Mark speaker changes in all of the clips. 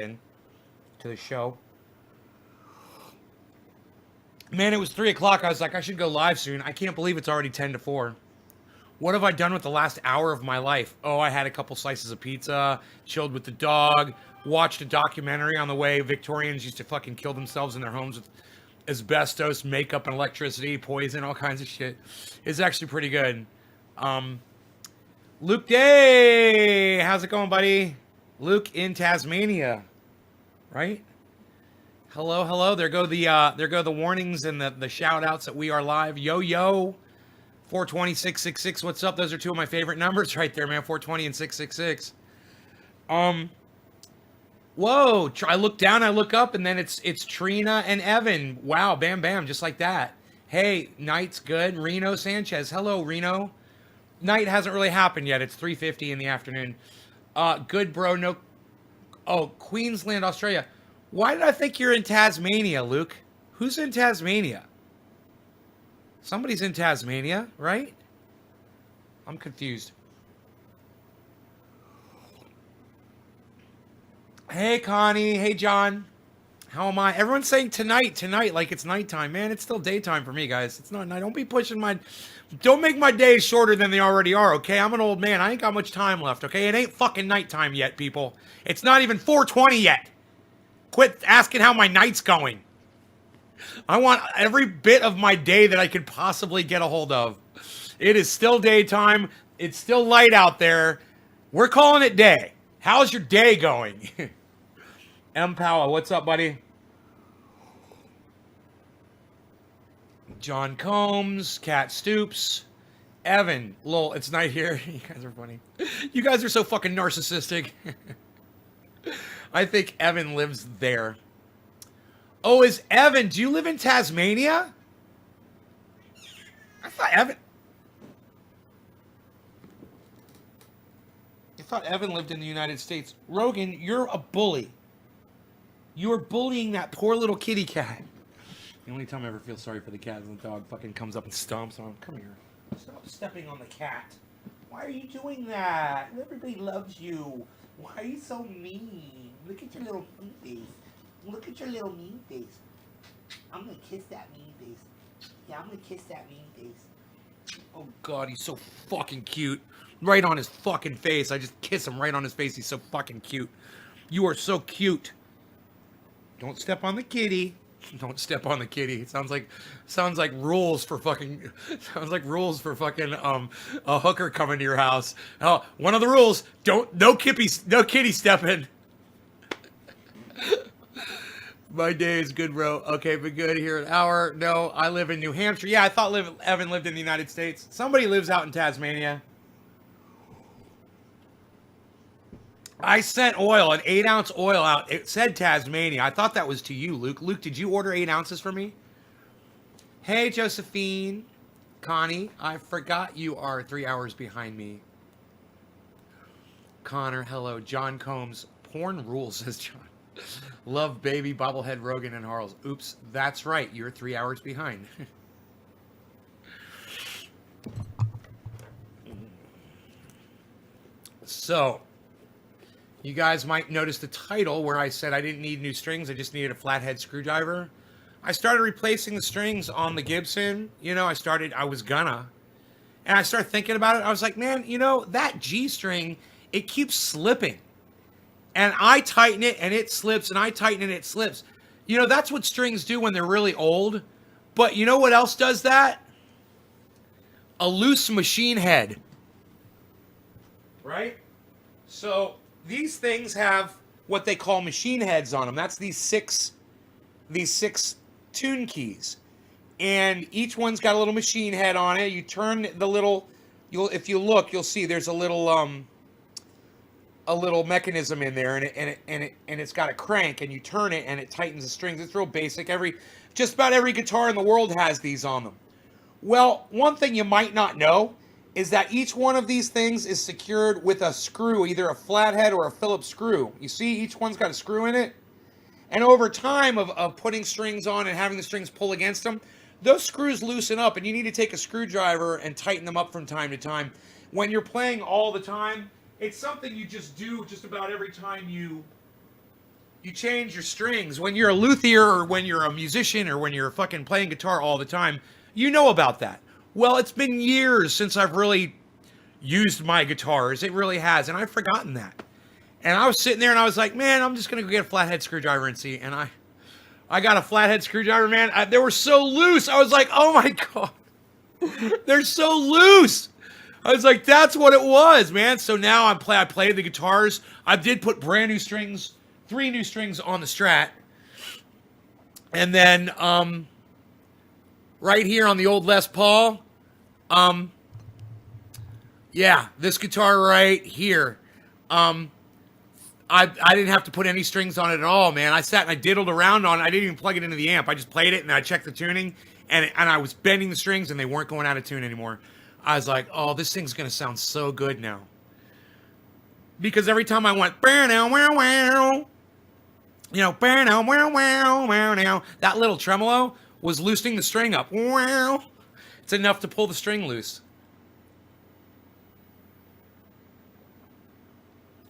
Speaker 1: in to the show. Man, it was 3 o'clock. I was like, I should go live soon. I can't believe it's already 10 to 4. What have I done with the last hour of my life? Oh, I had a couple slices of pizza, chilled with the dog, watched a documentary on the way Victorians used to fucking kill themselves in their homes with asbestos, makeup, and electricity, poison, all kinds of shit. It's actually pretty good. Um, Luke Day, how's it going, buddy? Luke in Tasmania, right? Hello, hello. There go the warnings and the shout outs that we are live. Yo yo. 420 666. What's up? Those are two of my favorite numbers right there, man. 420 and 666. Um, whoa. I look down, I look up, and then it's Trina and Evan. Wow, bam bam, just like that. Hey, night's good. Reno Sanchez. Hello, Reno. Night hasn't really happened yet. It's 3:50 in the afternoon. Good bro, no. Oh, Queensland, Australia. Why did I think you're in Tasmania, Luke? Who's in Tasmania? Somebody's in Tasmania, right? I'm confused. Hey, Connie. Hey, John. How am I? Everyone's saying tonight, like it's nighttime. Man, it's still daytime for me, guys. It's not night. Don't be pushing my. Don't make my days shorter than they already are, okay? I'm an old man. I ain't got much time left, okay? It ain't fucking nighttime yet, people. It's not even 4:20 yet. Quit asking how my night's going. I want every bit of my day that I could possibly get a hold of. It is still daytime. It's still light out there. We're calling it day. How's your day going? M. Powell, what's up, buddy? John Combs, Cat Stoops, Evan, lol, it's night here. You guys are funny. You guys are so fucking narcissistic. I think Evan lives there. Oh, is Evan? Do you live in Tasmania? I thought Evan. I thought Evan lived in the United States. Rogan, you're a bully. You are bullying that poor little kitty cat. The only time I ever feel sorry for the cat is when the dog fucking comes up and stomps on him. Come here. Stop stepping on the cat. Why are you doing that? Everybody loves you. Why are you so mean? Look at your little mean face. Look at your little mean face. I'm gonna kiss that mean face. Yeah, I'm gonna kiss that mean face. Oh god, he's so fucking cute. Right on his fucking face. I just kiss him right on his face. He's so fucking cute. You are so cute. Don't step on the kitty. Don't step on the kitty. It sounds like rules for fucking a hooker coming to your house. Oh, one of the rules, no kitty stepping. My day is good, bro. Okay, been good here an hour. No, I live in New Hampshire. Yeah, I thought Evan lived in the United States. Somebody lives out in Tasmania. I sent oil, an 8-ounce oil out. It said Tasmania. I thought that was to you, Luke. Luke, did you order 8 ounces for me? Hey, Josephine. Connie, I forgot you are 3 hours behind me. Connor, hello. John Combs. Porn rules, says John. Love baby, bobblehead, Rogan, and Harles. Oops, that's right. You're 3 hours behind. So, you guys might notice the title where I said I didn't need new strings. I just needed a flathead screwdriver. I started replacing the strings on the Gibson. I was gonna. And I started thinking about it. I was like, man, that G string, it keeps slipping. And I tighten it and it slips, and I tighten it and it slips. That's what strings do when they're really old. But you know what else does that? A loose machine head. Right? So these things have what they call machine heads on them. That's these six tune keys. And each one's got a little machine head on it. You turn the little, if you look, you'll see there's a little mechanism in there, and it's got a crank, and you turn it and it tightens the strings. It's real basic. Just about every guitar in the world has these on them. Well, one thing you might not know is that each one of these things is secured with a screw, either a flathead or a Phillips screw. You see, each one's got a screw in it. And over time of putting strings on and having the strings pull against them, those screws loosen up, and you need to take a screwdriver and tighten them up from time to time. When you're playing all the time, it's something you just do just about every time you You change your strings. When you're a luthier or when you're a musician or when you're fucking playing guitar all the time, you know about that. Well, it's been years since I've really used my guitars. It really has, and I've forgotten that. And I was sitting there and I was like, man, I'm just gonna go get a flathead screwdriver and see. And I got a flathead screwdriver, man. They were so loose. I was like, oh my god, they're so loose. I was like, that's what it was, man. So now I play the guitars. I did put brand new strings, 3 new strings on the Strat. And then right here on the old Les Paul, yeah, this guitar right here. I didn't have to put any strings on it at all, man. I sat and I diddled around on it. I didn't even plug it into the amp. I just played it and I checked the tuning and I was bending the strings and they weren't going out of tune anymore. I was like, oh, this thing's going to sound so good now. Because every time I went, you know, that little tremolo was loosening the string up. It's enough to pull the string loose.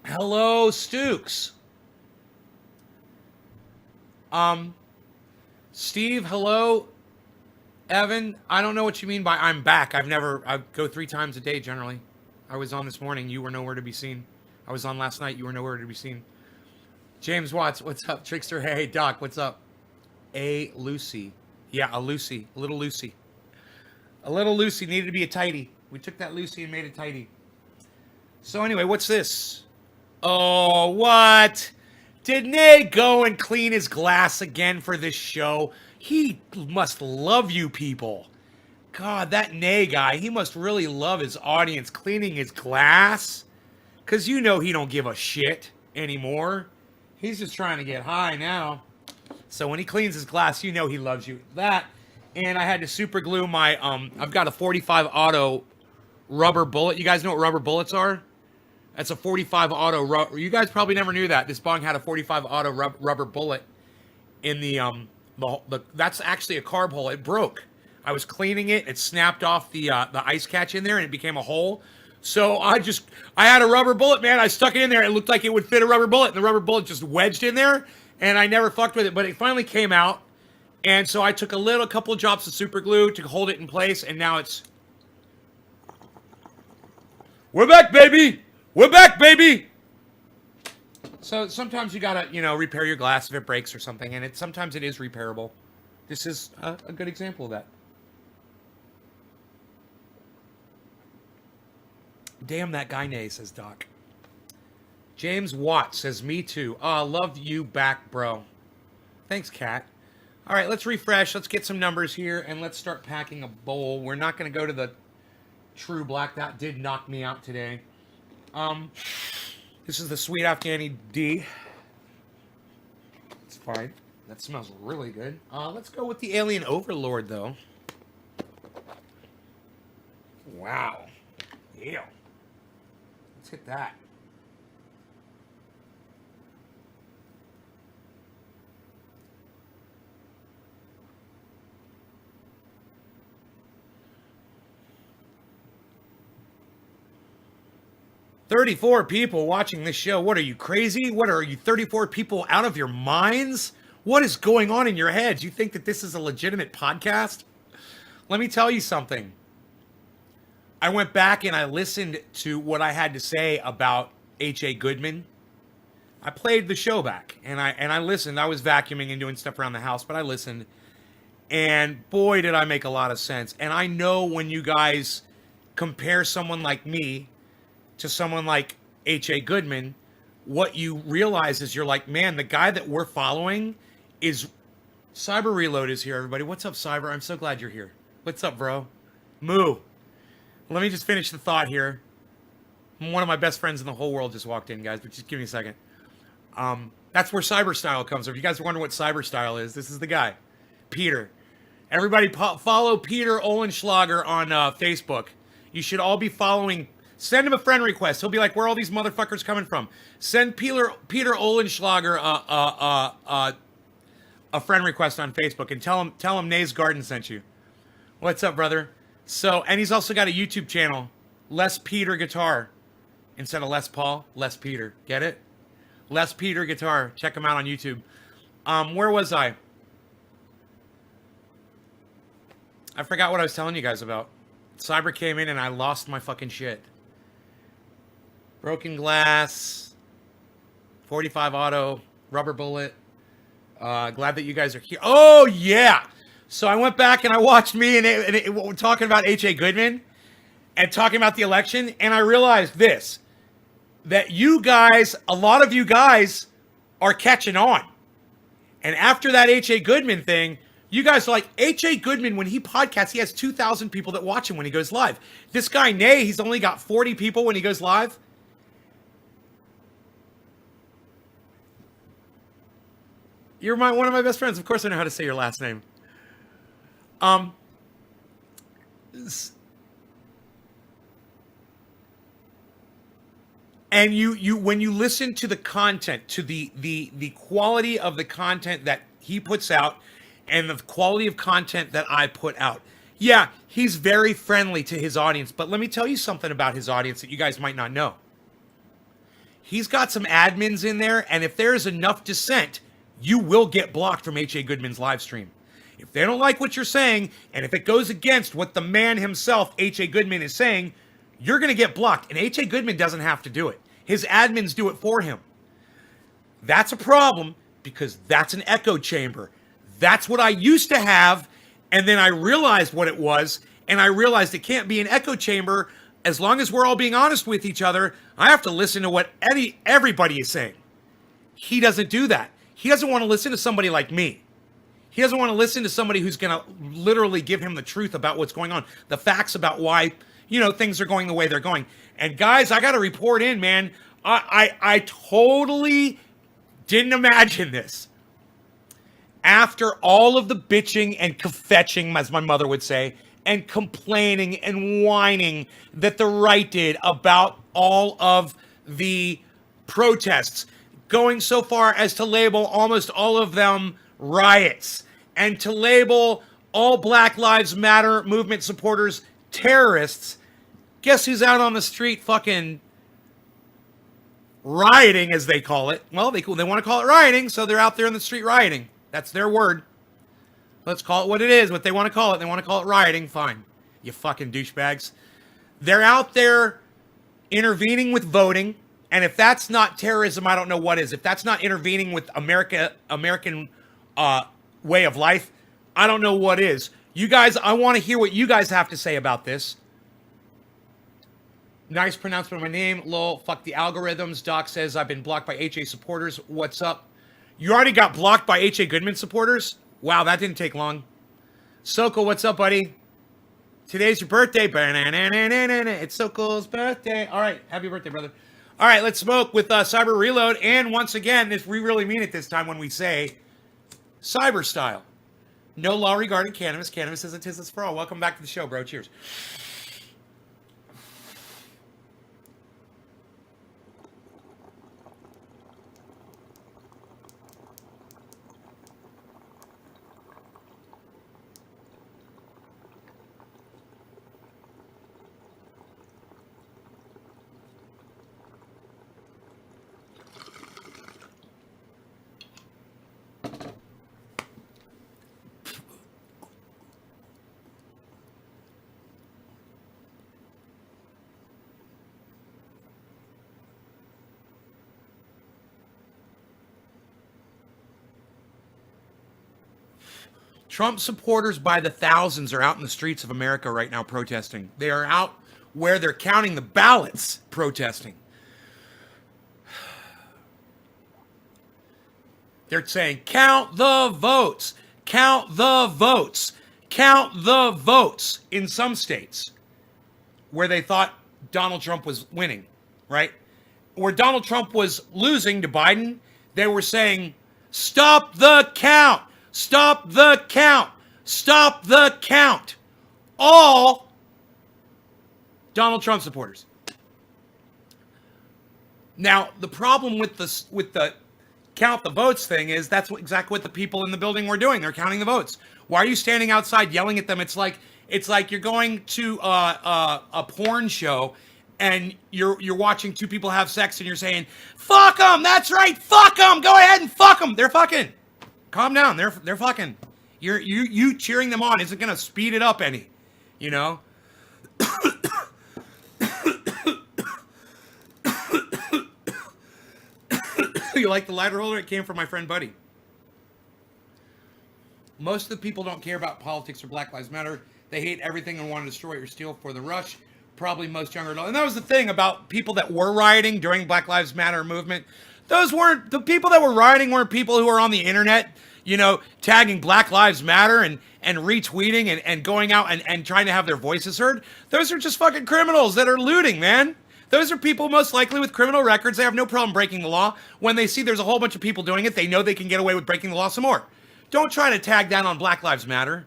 Speaker 1: Hello, Stooks. Steve, hello. Evan, I don't know what you mean by I'm back. I go 3 times a day generally. I was on this morning. You were nowhere to be seen. I was on last night. You were nowhere to be seen. James Watts, what's up? Trickster, hey, Doc, what's up? A Lucy. Yeah, a Lucy. A little Lucy. A little Lucy needed to be a tighty. We took that Lucy and made it tighty. So anyway, what's this? Oh, what? Did Nate go and clean his glass again for this show? He must love you people. God, that Nay guy, he must really love his audience cleaning his glass. Because you know he don't give a shit anymore. He's just trying to get high now. So when he cleans his glass, you know he loves you. That, and I had to super glue my, I've got a 45 auto rubber bullet. You guys know what rubber bullets are? That's a 45 auto rubber. You guys probably never knew that. This bong had a 45 auto rubber bullet in the that's actually a carb hole. It broke. I was cleaning it. It snapped off the ice catch in there and it became a hole. So I had a rubber bullet, man. I stuck it in there. It looked like it would fit a rubber bullet. And the rubber bullet just wedged in there and I never fucked with it, but it finally came out. And so I took a couple of drops of super glue to hold it in place. And now we're back, baby. We're back, baby. So sometimes you gotta, repair your glass if it breaks or something, and sometimes it is repairable. This is a good example of that. Damn that guy, Nay, says Doc. James Watt says, me too. Oh, love you back, bro. Thanks, Kat. All right, let's refresh. Let's get some numbers here, and let's start packing a bowl. We're not going to go to the True Black. That did knock me out today. This is the Sweet Afghani D. It's fine. That smells really good. Let's go with the Alien Overlord, though. Wow. Yeah. Let's hit that. $34 people watching this show. What are you, crazy? What are you, 34 people out of your minds? What is going on in your heads? You think that this is a legitimate podcast? Let me tell you something. I went back and I listened to what I had to say about H.A. Goodman. I played the show back and I listened. I was vacuuming and doing stuff around the house, but I listened. And boy, did I make a lot of sense. And I know when you guys compare someone like me to someone like H.A. Goodman, what you realize is you're like, man, the guy that we're following is... Cyber Reload is here, everybody. What's up, Cyber? I'm so glad you're here. What's up, bro? Moo. Let me just finish the thought here. One of my best friends in the whole world just walked in, guys, but just give me a second. That's where Cyber Style comes from. If you guys wonder what Cyber Style is, this is the guy. Peter. Everybody follow Peter Olenschlager on Facebook. You should all be following... Send him a friend request. He'll be like, where are all these motherfuckers coming from? Send Peter Olenschlager a friend request on Facebook and tell him Nay's Garden sent you. What's up, brother? So, and he's also got a YouTube channel, Les Peter Guitar. Instead of Les Paul, Les Peter. Get it? Les Peter Guitar. Check him out on YouTube. Where was I? I forgot what I was telling you guys about. Cyber came in and I lost my fucking shit. Broken Glass, 45 Auto, Rubber Bullet. Glad that you guys are here. Oh, yeah. So I went back and I watched me and talking about H.A. Goodman and talking about the election. And I realized this, that you guys, a lot of you guys are catching on. And after that H.A. Goodman thing, you guys are like, H.A. Goodman, when he podcasts, he has 2,000 people that watch him when he goes live. This guy, Nay, he's only got 40 people when he goes live. You're one of my best friends. Of course I know how to say your last name. And you when you listen to the content, to the quality of the content that he puts out and the quality of content that I put out. Yeah, he's very friendly to his audience, but let me tell you something about his audience that you guys might not know. He's got some admins in there, and if there's enough dissent, you will get blocked from H.A. Goodman's live stream. If they don't like what you're saying, and if it goes against what the man himself, H.A. Goodman, is saying, you're going to get blocked. And H.A. Goodman doesn't have to do it. His admins do it for him. That's a problem because that's an echo chamber. That's what I used to have, and then I realized what it was, and I realized it can't be an echo chamber. As long as we're all being honest with each other, I have to listen to what everybody is saying. He doesn't do that. He doesn't want to listen to somebody like me. He doesn't want to listen to somebody who's going to literally give him the truth about what's going on, the facts about why, things are going the way they're going. And guys, I got to report in, man. I totally didn't imagine this. After all of the bitching and kvetching, as my mother would say, and complaining and whining that the right did about all of the protests, going so far as to label almost all of them riots and to label all Black Lives Matter movement supporters terrorists, guess who's out on the street fucking rioting, as they call it? Well, they want to call it rioting, so they're out there in the street rioting. That's their word. Let's call it what it is, what they want to call it. They want to call it rioting. Fine. You fucking douchebags. They're out there intervening with voting. And if that's not terrorism, I don't know what is. If that's not intervening with American way of life, I don't know what is. You guys, I want to hear what you guys have to say about this. Nice pronouncement of my name. Lol, fuck the algorithms. Doc says I've been blocked by HA supporters. What's up? You already got blocked by H.A. Goodman supporters? Wow, that didn't take long. Sokol, what's up, buddy? Today's your birthday. It's Sokol's birthday. All right, happy birthday, brother. All right, let's smoke with Cyber Reload. And once again, we really mean it this time when we say cyber style. No law regarding cannabis. Cannabis is a tis for all. Welcome back to the show, bro. Cheers. Trump supporters by the thousands are out in the streets of America right now protesting. They are out where they're counting the ballots protesting. They're saying, count the votes, count the votes, count the votes in some states where they thought Donald Trump was winning, right? Where Donald Trump was losing to Biden, they were saying, stop the count. Stop the count. Stop the count. All Donald Trump supporters. Now, the problem with the count the votes thing is that's exactly what the people in the building were doing. They're counting the votes. Why are you standing outside yelling at them? It's like you're going to a porn show and you're watching two people have sex and you're saying, "Fuck them, that's right, fuck them, go ahead and fuck them, they're fucking." Calm down, they're fucking. You cheering them on isn't gonna speed it up any, you know. You like the lighter holder? It came from my friend Buddy. Most of the people don't care about politics or Black Lives Matter. They hate everything and want to destroy or steal for the rush. Probably most younger adults. And that was the thing about people that were rioting during Black Lives Matter movement. Those weren't, the people that were rioting weren't people who were on the internet, you know, tagging Black Lives Matter and retweeting and going out and trying to have their voices heard. Those are just fucking criminals that are looting, man. Those are people most likely with criminal records. They have no problem breaking the law. When they see there's a whole bunch of people doing it, they know they can get away with breaking the law some more. Don't try to tag that on Black Lives Matter.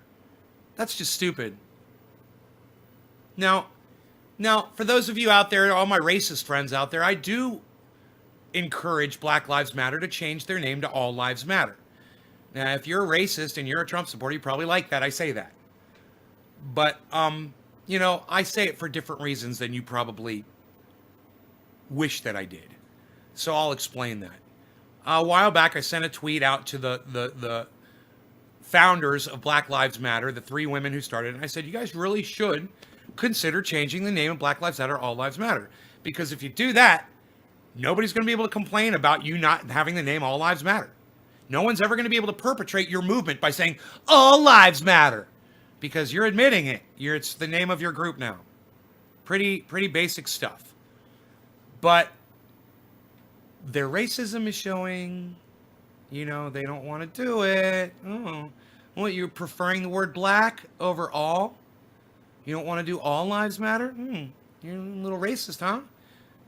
Speaker 1: That's just stupid. Now, for those of you out there, all my racist friends out there, I do encourage Black Lives Matter to change their name to All Lives Matter. Now, if you're a racist and you're a Trump supporter, you probably like that. I say that. But, you know, I say it for different reasons than you probably wish that I did. So I'll explain that. A while back, I sent a tweet out to the founders of Black Lives Matter, the three women who started it, and I said, you guys really should consider changing the name of Black Lives Matter to All Lives Matter. Because if you do that, nobody's going to be able to complain about you not having the name All Lives Matter. No one's ever going to be able to perpetrate your movement by saying, All Lives Matter. Because you're admitting it. It's the name of your group now. Pretty basic stuff. But their racism is showing, you know, they don't want to do it. Oh, what, you're preferring the word black over all? You don't want to do All Lives Matter? You're a little racist, huh?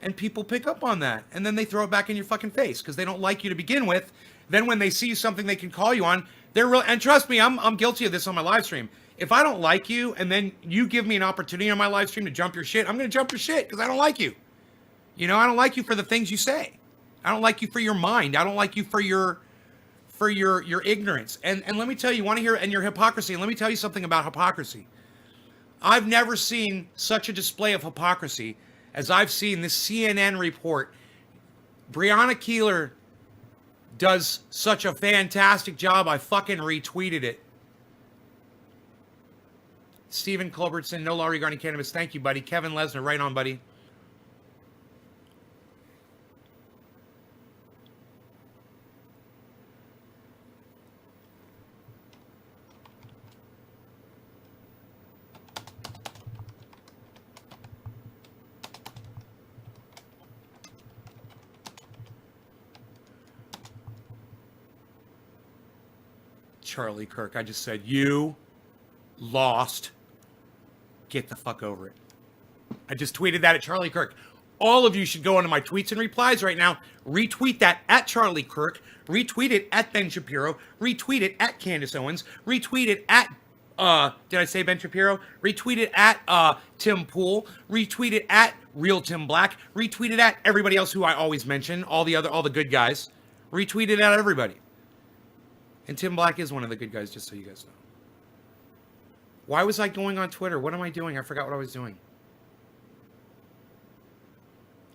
Speaker 1: And people pick up on that. And then they throw it back in your fucking face because they don't like you to begin with. Then when they see something they can call you on, they're real. And trust me, I'm guilty of this on my live stream. If I don't like you and then you give me an opportunity on my live stream to jump your shit, I'm going to jump your shit because I don't like you. You know, I don't like you for the things you say. I don't like you for your mind. I don't like you for your ignorance. And let me tell you, want to hear, and your hypocrisy. And let me tell you something about hypocrisy. I've never seen such a display of hypocrisy as I've seen this CNN report. Breonna Keeler does such a fantastic job. I fucking retweeted it. Stephen Culbertson, no law regarding cannabis. Thank you, buddy. Kevin Lesnar, right on, buddy. Charlie Kirk, I just said, you lost. Get the fuck over it. I just tweeted that at Charlie Kirk. All of you should go into my tweets and replies right now. Retweet that at Charlie Kirk. Retweet it at Ben Shapiro. Retweet it at Candace Owens. Retweet it at, did I say Ben Shapiro? Retweet it at Tim Pool. Retweet it at Real Tim Black. Retweet it at everybody else who I always mention. All the good guys. Retweet it at everybody. And Tim Black is one of the good guys, just so you guys know. Why was I going on Twitter? What am I doing? I forgot what I was doing.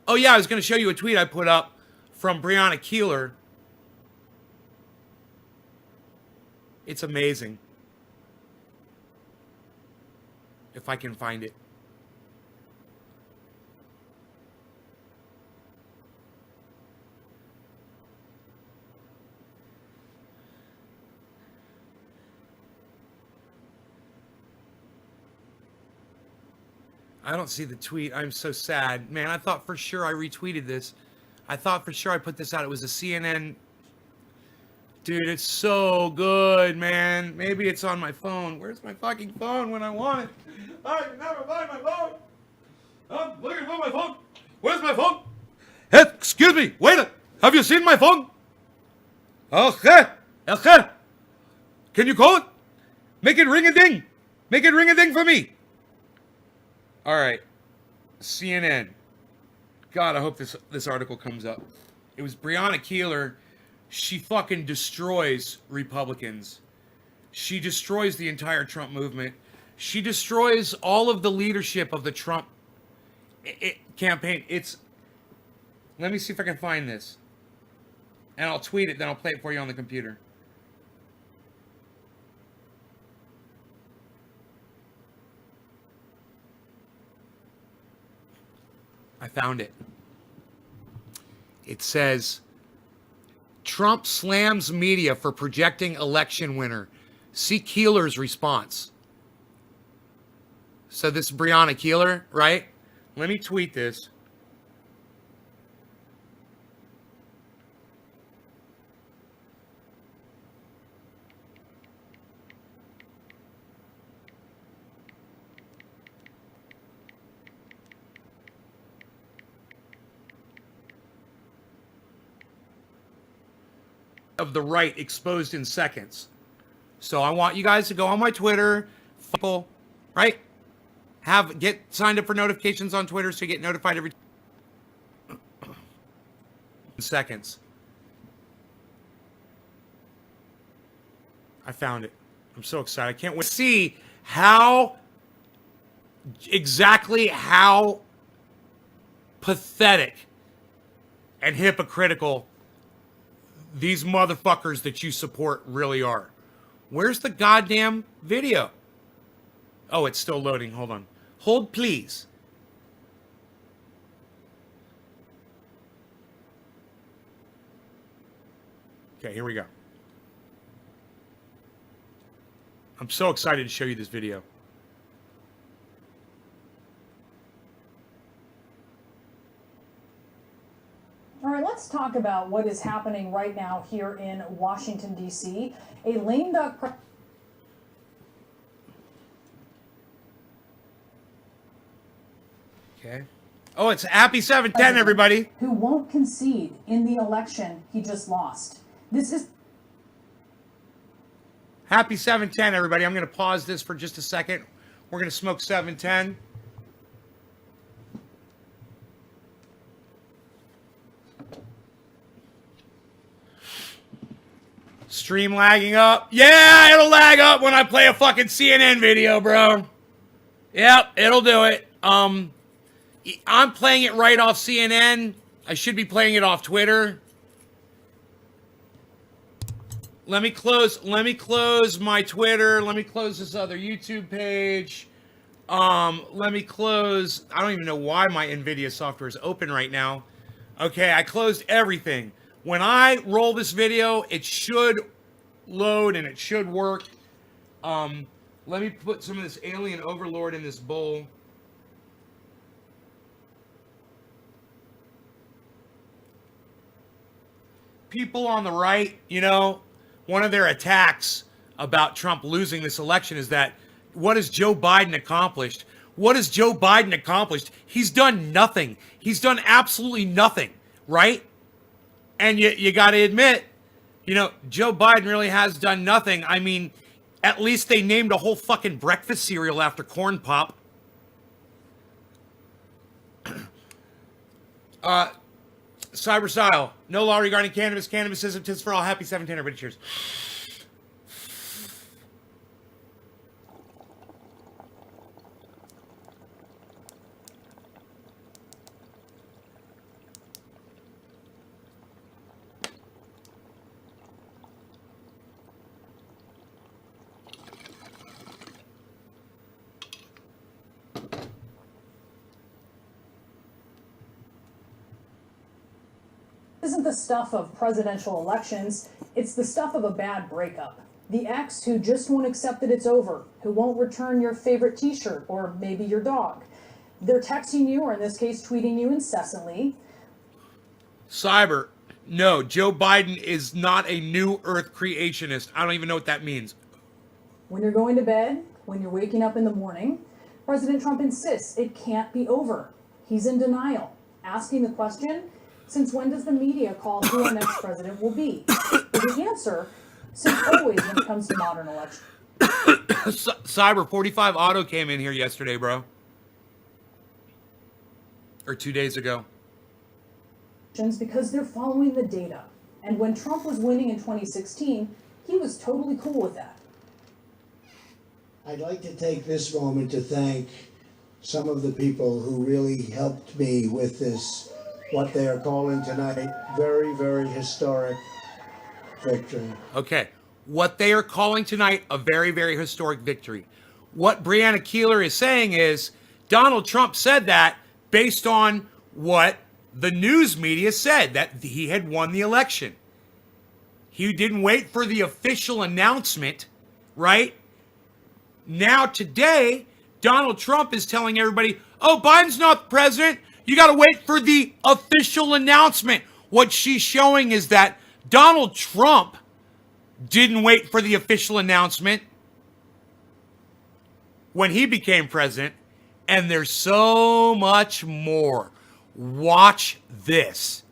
Speaker 1: Oh, yeah, I was going to show you a tweet I put up from Breonna Keeler. It's amazing. If I can find it. I don't see the tweet. I'm so sad. Man, I thought for sure I retweeted this. I thought for sure I put this out. It was a CNN. Dude, it's so good, man. Maybe it's on my phone. Where's my fucking phone when I want it? I can never find my phone. I'm looking for my phone. Where's my phone? Hey, excuse me. Wait. Have you seen my phone? Okay. Okay. Can you call it? Make it ring a ding. Make it ring a ding for me. All right, CNN. God, I hope this article comes up. It was Breonna Keeler. She fucking destroys Republicans. She destroys the entire Trump movement. She destroys all of the leadership of the Trump campaign. It's. Let me see if I can find this. And I'll tweet it, then I'll play it for you on the computer. I found it. It says, Trump slams media for projecting election winner. See Keeler's response. So this is Breonna Keeler, right? Let me tweet this. Of the right exposed in seconds. So I want you guys to go on my Twitter, people, right? Get signed up for notifications on Twitter so you get notified every seconds. I found it. I'm so excited. I can't wait to see exactly how pathetic and hypocritical these motherfuckers that you support really are. Where's the goddamn video? Oh, it's still loading. Hold on. Hold, please. Okay, here we go. I'm so excited to show you this video.
Speaker 2: All right, let's talk about what is happening right now here in Washington, D.C. A lame duck...
Speaker 1: Okay. Oh, it's happy 710, everybody.
Speaker 2: Who won't concede in the election he just lost. This is...
Speaker 1: Happy 710, everybody. I'm going to pause this for just a second. We're going to smoke 710. Stream lagging up. Yeah, it'll lag up when I play a fucking CNN video, bro. Yep, it'll do it. I'm playing it right off CNN. I should be playing it off Twitter. Let me close my Twitter. Let me close this other YouTube page. Let me close. I don't even know why my NVIDIA software is open right now. Okay, I closed everything. When I roll this video, it should load and it should work. Let me put some of this Alien Overlord in this bowl. People on the right, you know, one of their attacks about Trump losing this election is that, what has Joe Biden accomplished? What has Joe Biden accomplished? He's done nothing. He's done absolutely nothing, right? And you got to admit, you know, Joe Biden really has done nothing. I mean, at least they named a whole fucking breakfast cereal after Corn Pop. Cyberstyle, no law regarding cannabis. Cannabis isn't just for all. Happy 710, everybody. Cheers.
Speaker 2: Isn't the stuff of presidential elections, it's the stuff of a bad breakup. The ex who just won't accept that it's over, who won't return your favorite t-shirt or maybe your dog. They're texting you, or in this case, tweeting you incessantly.
Speaker 1: Cyber, no, Joe Biden is not a new earth creationist. I don't even know what that means.
Speaker 2: When you're going to bed, when you're waking up in the morning, President Trump insists it can't be over. He's in denial, asking the question, since when does the media call who our next president will be? The answer, since always when it comes to modern elections.
Speaker 1: Cyber 45 Auto came in here yesterday, bro. Or 2 days ago.
Speaker 2: Because they're following the data. And when Trump was winning in 2016, he was totally cool with that.
Speaker 3: I'd like to take this moment to thank some of the people who really helped me with this, what they are calling tonight, very, very historic victory.
Speaker 1: Okay. What they are calling tonight a very, very historic victory. What Breonna Keeler is saying is Donald Trump said that based on what the news media said, that he had won the election. He didn't wait for the official announcement, right? Now today, Donald Trump is telling everybody, oh, Biden's not the president. You got to wait for the official announcement. What she's showing is that Donald Trump didn't wait for the official announcement when he became president. And there's so much more. Watch this.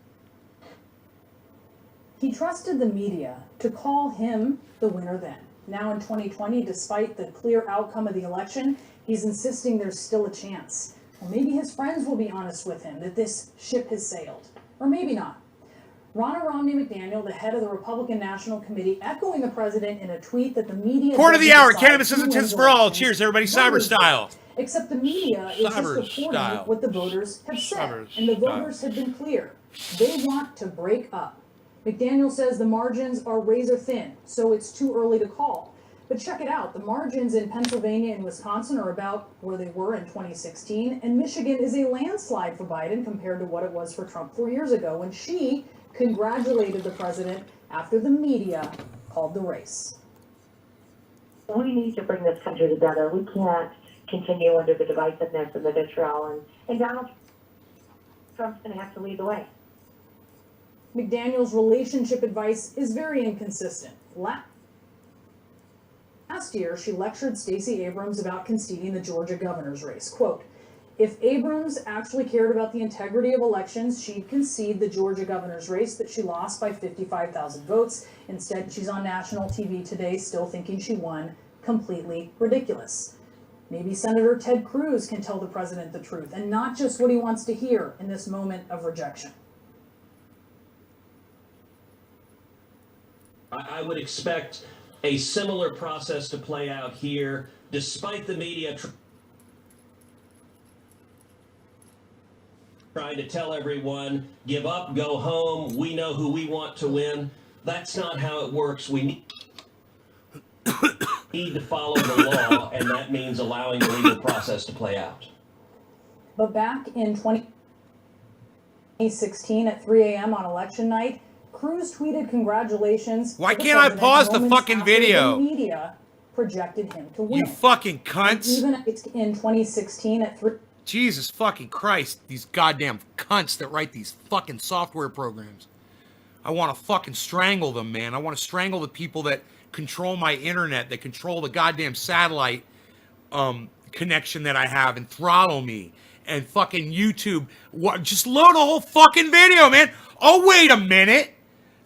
Speaker 2: He trusted the media to call him the winner then. Now in 2020, despite the clear outcome of the election, he's insisting there's still a chance. Well, maybe his friends will be honest with him that this ship has sailed. Or maybe not. Ronna Romney McDaniel, the head of the Republican National Committee, echoing the president in a tweet that the media...
Speaker 1: Quarter of the hour, cannabis is intense for all. Cheers, everybody, cyber style.
Speaker 2: Except the media is just reporting what the voters have said. And the voters have been clear. They want to break up. McDaniel says the margins are razor thin, so it's too early to call. But check it out. The margins in Pennsylvania and Wisconsin are about where they were in 2016, and Michigan is a landslide for Biden compared to what it was for Trump 4 years ago when she congratulated the president after the media called the race.
Speaker 4: We need to bring this country together. We can't continue under the divisiveness and the vitriol, and Donald Trump's going to have to lead the way.
Speaker 2: McDaniel's relationship advice is very inconsistent. Last year, she lectured Stacey Abrams about conceding the Georgia governor's race. Quote, if Abrams actually cared about the integrity of elections, she'd concede the Georgia governor's race that she lost by 55,000 votes. Instead, she's on national TV today still thinking she won. Completely ridiculous. Maybe Senator Ted Cruz can tell the president the truth and not just what he wants to hear in this moment of rejection.
Speaker 5: I would expect a similar process to play out here, despite the media trying to tell everyone, give up, go home, we know who we want to win. That's not how it works. We need to follow the law, and that means allowing the legal process to play out.
Speaker 2: But back in 2016 at 3 a.m. on election night, Cruz tweeted congratulations.
Speaker 1: Why can't I pause the fucking video?
Speaker 2: The media projected him to win.
Speaker 1: You fucking cunts.
Speaker 2: Even in 2016 at 3.
Speaker 1: Jesus fucking Christ, these goddamn cunts that write these fucking software programs. I want to fucking strangle them, man. I want to strangle the people that control my internet, that control the goddamn satellite connection that I have and throttle me. And fucking YouTube. Just load a whole fucking video, man. Oh, wait a minute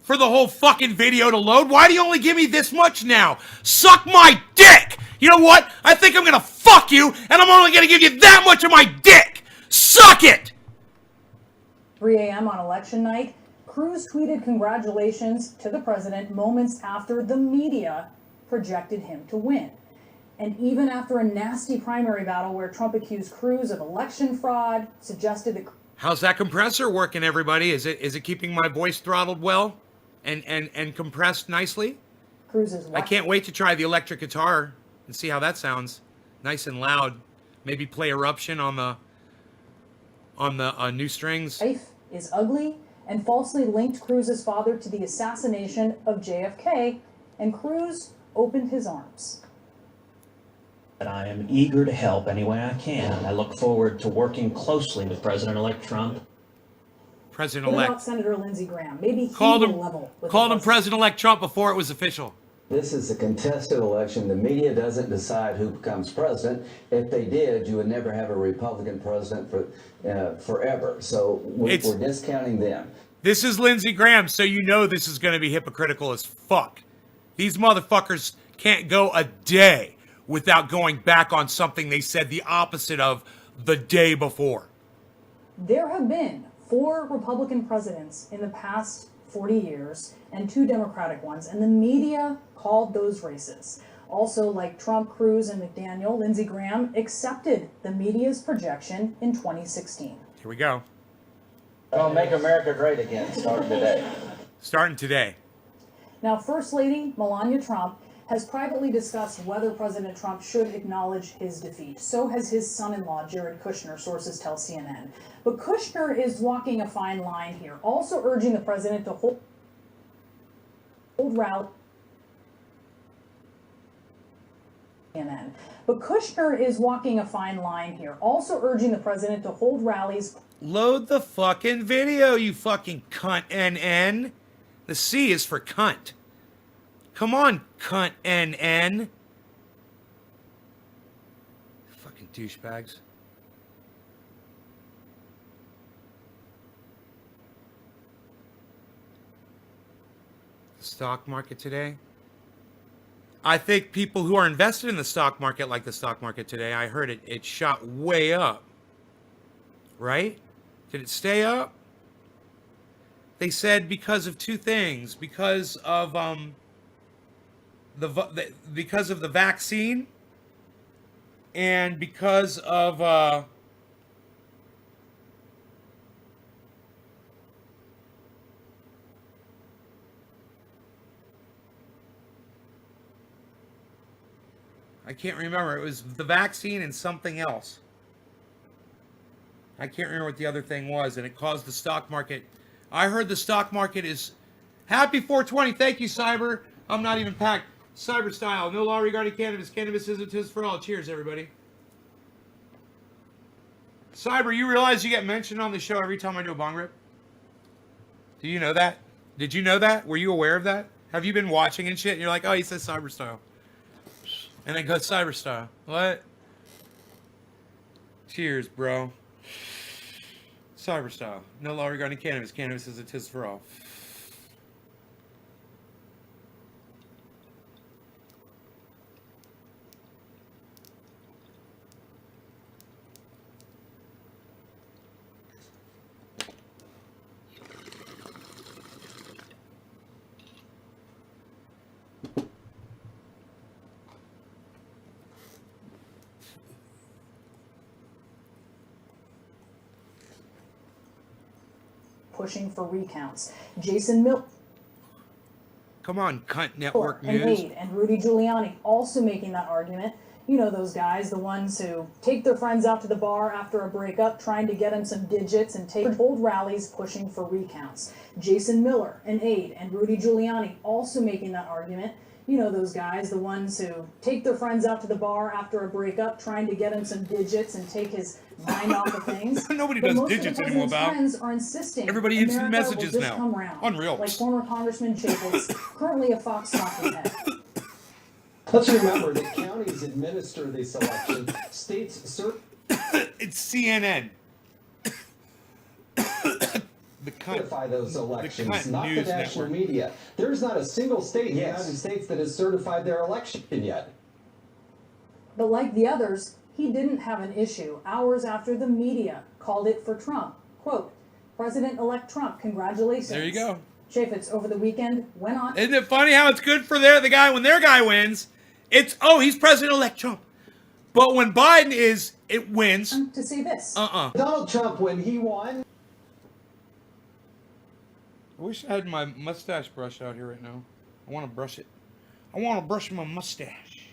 Speaker 1: for the whole fucking video to load. Why do you only give me this much now? Suck my dick! You know what? I think I'm gonna fuck you, and I'm only gonna give you that much of my dick! Suck it!
Speaker 2: 3 a.m. on election night, Cruz tweeted congratulations to the president moments after the media projected him to win. And even after a nasty primary battle where Trump accused Cruz of election fraud, suggested that...
Speaker 1: How's that compressor working, everybody? Is it keeping my voice throttled well and compressed nicely?
Speaker 2: Cruz's
Speaker 1: I can't wait to try the electric guitar and see how that sounds. Nice and loud. Maybe play Eruption on the new strings.
Speaker 2: Life is ugly and falsely linked Cruz's father to the assassination of JFK, and Cruz opened his arms.
Speaker 5: And I am eager to help any way I can. I look forward to working closely with President-elect Trump.
Speaker 2: What
Speaker 1: President-elect.
Speaker 2: about Senator Lindsey Graham? Maybe he
Speaker 1: Called
Speaker 2: will
Speaker 1: him
Speaker 2: level with
Speaker 1: President-elect Trump before it was official.
Speaker 6: This is a contested election. The media doesn't decide who becomes president. If they did, you would never have a Republican president for forever. So we're discounting them.
Speaker 1: This is Lindsey Graham, so you know this is going to be hypocritical as fuck. These motherfuckers can't go a day without going back on something they said the opposite of the day before.
Speaker 2: There have been 4 Republican presidents in the past 40 years and 2 Democratic ones, and the media called those races. Also, like Trump, Cruz, and McDaniel, Lindsey Graham accepted the media's projection in 2016.
Speaker 1: Here we go.
Speaker 6: Gonna make America great again, starting today.
Speaker 1: Starting today.
Speaker 2: Now, First Lady Melania Trump has privately discussed whether President Trump should acknowledge his defeat. So has his son-in-law, Jared Kushner, sources tell CNN. But Kushner is walking a fine line here, also urging the president to hold rally. CNN. But Kushner is walking a fine line here, also urging the president to hold rallies.
Speaker 1: Load the fucking video, you fucking cunt, NN. The C is for cunt. Come on, cunt, NN. Fucking douchebags. The stock market today. I think people who are invested in the stock market like the stock market today, I heard it shot way up. Right? Did it stay up? They said because of two things. Because of because of the vaccine, and because of I can't remember. It was the vaccine and something else. I can't remember what the other thing was, and it caused the stock market. I heard the stock market is happy 420. Thank you, Cyber. I'm not even packed. Cyber style. No law regarding cannabis. Cannabis isn't his for all. Cheers, everybody. Cyber, you realize you get mentioned on the show every time I do a bong rip? Do you know that? Did you know that? Were you aware of that? Have you been watching and shit? And you're like, oh, he says Cyber style. And then goes Cyber style. What? Cheers, bro. Cyber style. No law regarding cannabis. Cannabis is a tis for all.
Speaker 2: Pushing for recounts. Jason Miller
Speaker 1: Come on, cunt network
Speaker 2: and
Speaker 1: news.
Speaker 2: Aide and Rudy Giuliani also making that argument. You know those guys, the ones who take their friends out to the bar after a breakup, trying to get them some digits and hold rallies pushing for recounts. Jason Miller, an aide, and Rudy Giuliani also making that argument. You know those guys, the ones who take their friends out to the bar after a breakup, trying to get him some digits and take his mind off of things.
Speaker 1: Nobody
Speaker 2: But
Speaker 1: does
Speaker 2: most
Speaker 1: digits
Speaker 2: of the
Speaker 1: anymore,
Speaker 2: president's
Speaker 1: Val.
Speaker 2: friends are insisting
Speaker 1: Everybody instant
Speaker 2: America will
Speaker 1: messages
Speaker 2: just
Speaker 1: now.
Speaker 2: come round.
Speaker 1: Unreal.
Speaker 2: Like former Congressman Chaffetz, currently a Fox talking head.
Speaker 7: Let's remember that counties administer this election. States
Speaker 1: It's CNN. The cunt.
Speaker 7: certify those elections,
Speaker 1: cunt
Speaker 7: not the
Speaker 1: news
Speaker 7: national
Speaker 1: network.
Speaker 7: media. There's not a single state in the
Speaker 6: Yes.
Speaker 7: United States that has certified their election yet.
Speaker 2: But like the others, he didn't have an issue hours after the media called it for Trump. Quote, President-elect Trump, congratulations.
Speaker 1: There you go.
Speaker 2: Chaffetz over the weekend went on
Speaker 1: Isn't it funny how it's good for the guy when their guy wins? It's, oh, he's President-elect Trump. But when Biden it wins.
Speaker 2: to say this.
Speaker 7: Donald Trump, when he won,
Speaker 1: I wish I had my mustache brush out here right now. I want to brush it. I want to brush my mustache.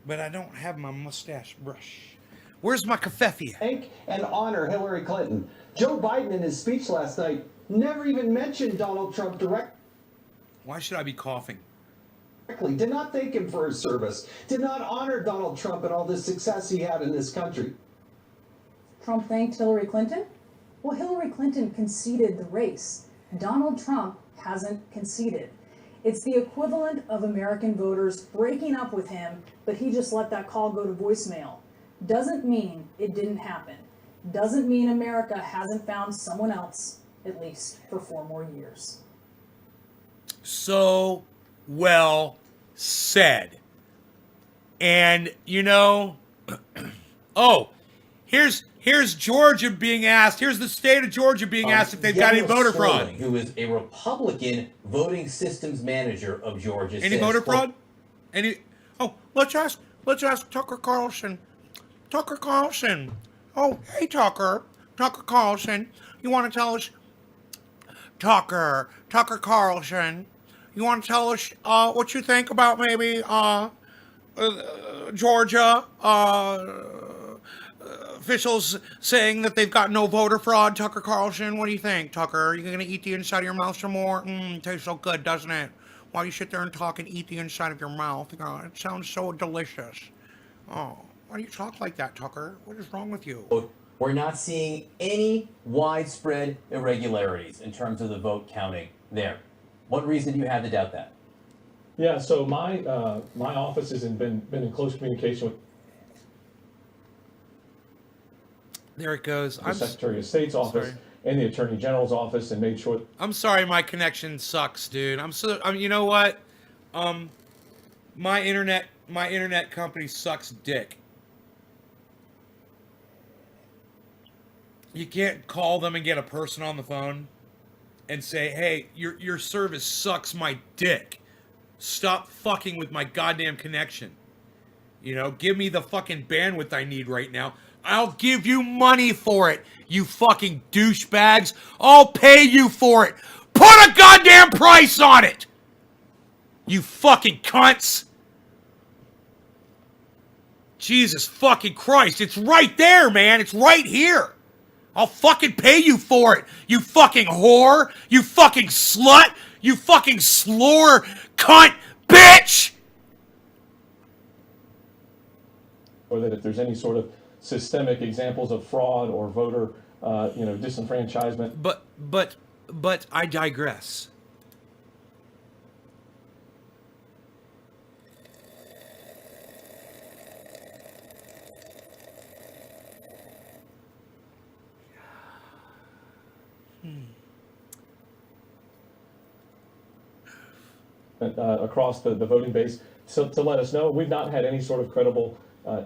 Speaker 1: But I don't have my mustache brush. Where's my kafefia?
Speaker 7: thank and honor Hillary Clinton. Joe Biden, in his speech last night, never even mentioned Donald Trump directly.
Speaker 1: Why should I be coughing?
Speaker 7: Did not thank him for his service. Did not honor Donald Trump and all the success he had in this country.
Speaker 2: Trump thanked Hillary Clinton? Well, Hillary Clinton conceded the race. Donald Trump hasn't conceded. It's the equivalent of American voters breaking up with him, but he just let that call go to voicemail. Doesn't mean it didn't happen. Doesn't mean America hasn't found someone else, at least for 4 more years.
Speaker 1: So well said. And, you know, oh, here's Georgia being asked, here's the state of Georgia being asked if they've got any
Speaker 8: General
Speaker 1: voter fraud.
Speaker 8: Sterling, who is a Republican voting systems manager of Georgia.
Speaker 1: Any
Speaker 8: says,
Speaker 1: voter
Speaker 8: quote,
Speaker 1: fraud? Any? Oh, let's ask Tucker Carlson. Tucker Carlson. Oh, hey Tucker. Tucker Carlson. You want to tell us, Tucker Carlson, you want to tell us what you think about maybe Georgia officials saying that they've got no voter fraud? Tucker Carlson, what do you think, Tucker? Are you going to eat the inside of your mouth some more? Tastes so good, doesn't it? While you sit there and talk and eat the inside of your mouth. Oh, it sounds so delicious. Oh, why do you talk like that, Tucker? What is wrong with you?
Speaker 8: We're not seeing any widespread irregularities in terms of the vote counting there. What reason do you have to doubt that?
Speaker 9: Yeah, so my office has been in close communication with
Speaker 1: There it goes.
Speaker 9: the Secretary of State's office
Speaker 1: sorry.
Speaker 9: and the Attorney General's office and made sure.
Speaker 1: I'm sorry, my connection sucks, dude. You know what? My internet company sucks dick. You can't call them and get a person on the phone and say, "Hey, your service sucks my dick. Stop fucking with my goddamn connection. You know, give me the fucking bandwidth I need right now. I'll give you money for it, you fucking douchebags. I'll pay you for it. Put a goddamn price on it, you fucking cunts." Jesus fucking Christ, it's right there, man. It's right here. I'll fucking pay you for it, you fucking whore, you fucking slut, you fucking slore, cunt, bitch!
Speaker 9: Or that if there's any sort of systemic examples of fraud or voter, disenfranchisement.
Speaker 1: But I digress.
Speaker 9: Across the voting base, so to let us know. We've not had any sort of credible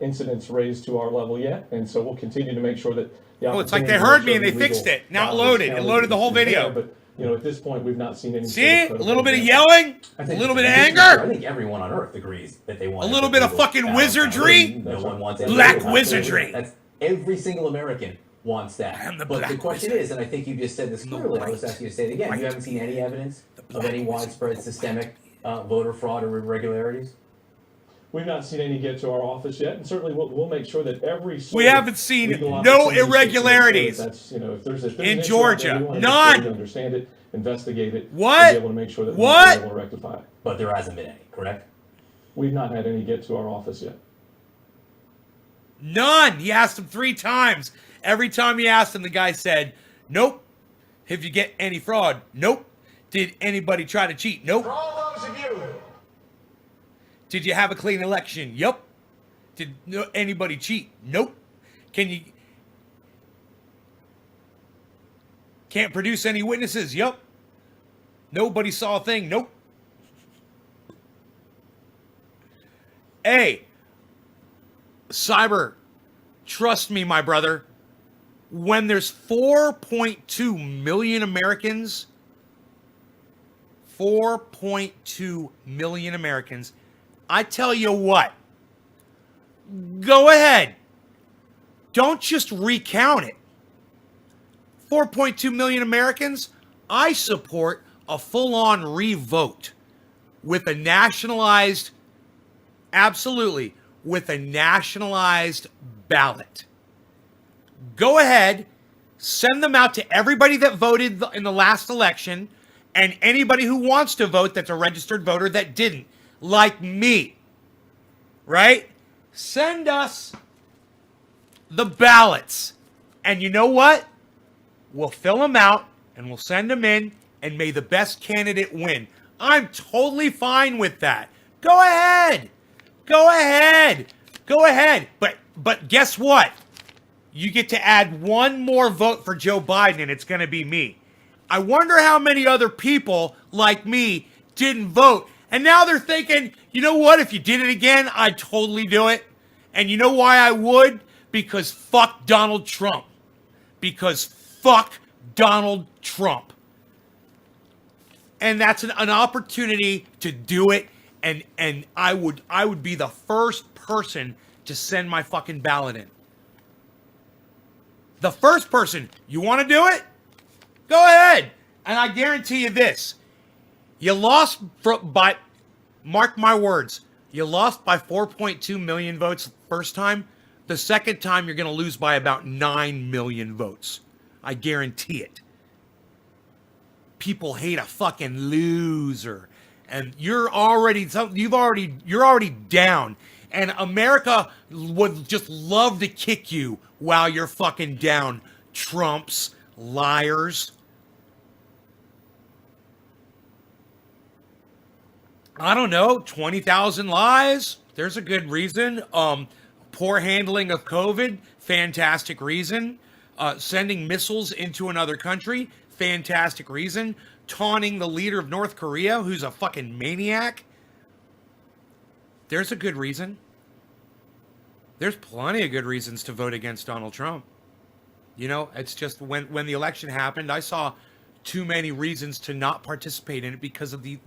Speaker 9: incidents raised to our level yet, and so we'll continue to make sure that.
Speaker 1: Oh, it's like they heard me and they fixed it. Now it loaded. It loaded the whole video.
Speaker 9: But at this point, we've not seen any.
Speaker 1: See?
Speaker 9: Sort
Speaker 1: A
Speaker 9: of
Speaker 1: little bit of
Speaker 9: credible
Speaker 1: yelling, a little bit of anger,
Speaker 8: I think everyone on Earth agrees that they want
Speaker 1: a little bit of fucking wizardry.
Speaker 8: No one wants
Speaker 1: Black wizardry.
Speaker 8: That's every single American wants that.
Speaker 1: I am the
Speaker 8: but
Speaker 1: black
Speaker 8: the question
Speaker 1: wizard.
Speaker 8: is, and I think you just said this
Speaker 1: No,
Speaker 8: clearly, I
Speaker 1: right.
Speaker 8: was asking you to say it again.
Speaker 1: Right.
Speaker 8: You haven't seen any evidence of
Speaker 1: black
Speaker 8: any
Speaker 1: wizard.
Speaker 8: widespread systemic voter fraud or irregularities?
Speaker 9: We've not seen any get to our office yet, and certainly we'll make sure that every.
Speaker 1: We haven't seen
Speaker 9: legal
Speaker 1: no
Speaker 9: opportunities to
Speaker 1: irregularities.
Speaker 9: That's if there's an
Speaker 1: In
Speaker 9: issue out
Speaker 1: Georgia.
Speaker 9: there, we wanna
Speaker 1: None.
Speaker 9: make sure we understand it, investigate it,
Speaker 1: What?
Speaker 9: and be able to make sure that
Speaker 1: What?
Speaker 9: we're able to rectify it.
Speaker 8: But there hasn't been any, correct?
Speaker 9: We've not had any get to our office yet.
Speaker 1: None. He asked him 3 times. Every time he asked him, the guy said, "Nope." If you get any fraud, nope. Did anybody try to cheat? Nope.
Speaker 10: For all those of you
Speaker 1: Did you have a clean election? Yup. Did anybody cheat? Nope. Can't produce any witnesses? Yup. Nobody saw a thing? Nope. Hey, Cyber, trust me, my brother. When there's 4.2 million Americans, 4.2 million Americans, I tell you what, go ahead. Don't just recount it. 4.2 million Americans, I support a full-on revote with a nationalized, absolutely, with a nationalized ballot. Go ahead, send them out to everybody that voted in the last election and anybody who wants to vote that's a registered voter that didn't, like me, right? Send us the ballots. And you know what? We'll fill them out and we'll send them in and may the best candidate win. I'm totally fine with that. Go ahead. Go ahead. Go ahead. But guess what? You get to add one more vote for Joe Biden and it's going to be me. I wonder how many other people like me didn't vote. And now they're thinking, you know what? If you did it again, I'd totally do it. And you know why I would? Because fuck Donald Trump. Because fuck Donald Trump. And that's an opportunity to do it and I would be the first person to send my fucking ballot in. The first person. You want to do it? Go ahead. And I guarantee you this. You lost by, mark my words, you lost by 4.2 million votes first time. The second time you're going to lose by about 9 million votes. I guarantee it. People hate a fucking loser. And you're already down. And America would just love to kick you while you're fucking down. Trumps, liars. I don't know, 20,000 lies. There's a good reason. Poor handling of COVID, fantastic reason. Sending missiles into another country, fantastic reason. Taunting the leader of North Korea, who's a fucking maniac. There's a good reason. There's plenty of good reasons to vote against Donald Trump. You know, it's just when the election happened, I saw too many reasons to not participate in it because of the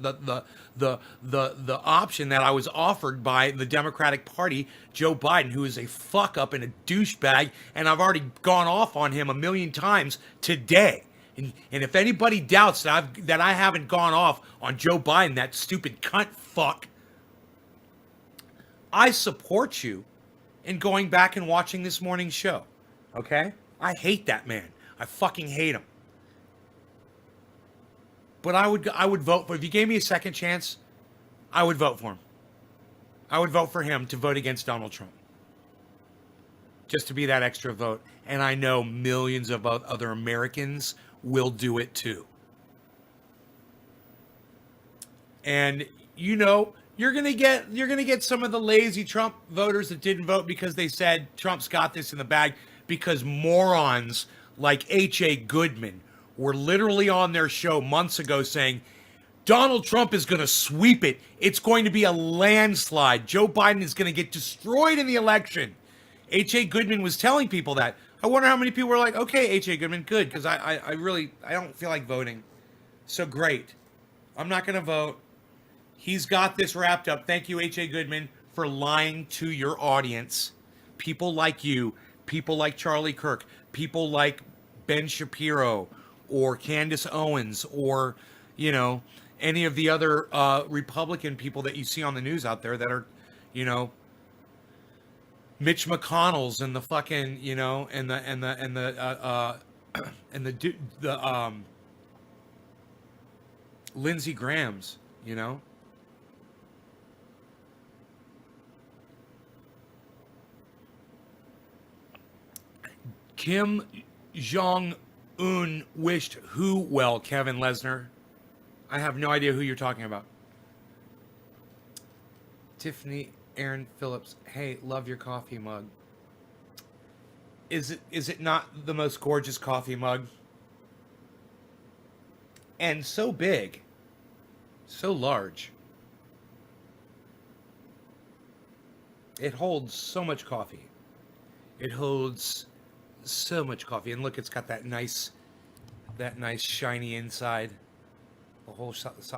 Speaker 1: option that I was offered by the Democratic Party, Joe Biden, who is a fuck up and a douchebag, and I've already gone off on him a million times today. And if anybody doubts that I haven't gone off on Joe Biden, that stupid cunt fuck, I support you in going back and watching this morning's show. Okay? I hate that man. I fucking hate him. But I would vote for, if you gave me a second chance, I would vote for him. I would vote for him to vote against Donald Trump. Just to be that extra vote. And I know millions of other Americans will do it too. And you know, you're gonna get some of the lazy Trump voters that didn't vote because they said Trump's got this in the bag, because morons like H.A. Goodman were literally on their show months ago saying Donald Trump is going to sweep it. It's going to be a landslide. Joe Biden is going to get destroyed in the election. H.A. Goodman was telling people that. I wonder how many people were like, okay, H.A. Goodman, good, because I don't feel like voting. So great. I'm not going to vote. He's got this wrapped up. Thank you, H.A. Goodman, for lying to your audience. People like you, people like Charlie Kirk, people like Ben Shapiro, or Candace Owens, or, you know, any of the other Republican people that you see on the news out there that are, you know, Mitch McConnell's and the fucking, you know, and the Lindsey Graham's, you know. Kim Jong-un wished who well, Kevin Lesnar? I have no idea who you're talking about. Tiffany Aaron Phillips, hey, love your coffee mug. Is it not the most gorgeous coffee mug? And so big. So large. It holds so much coffee. It holds so much coffee. And look, it's got that nice shiny inside. The whole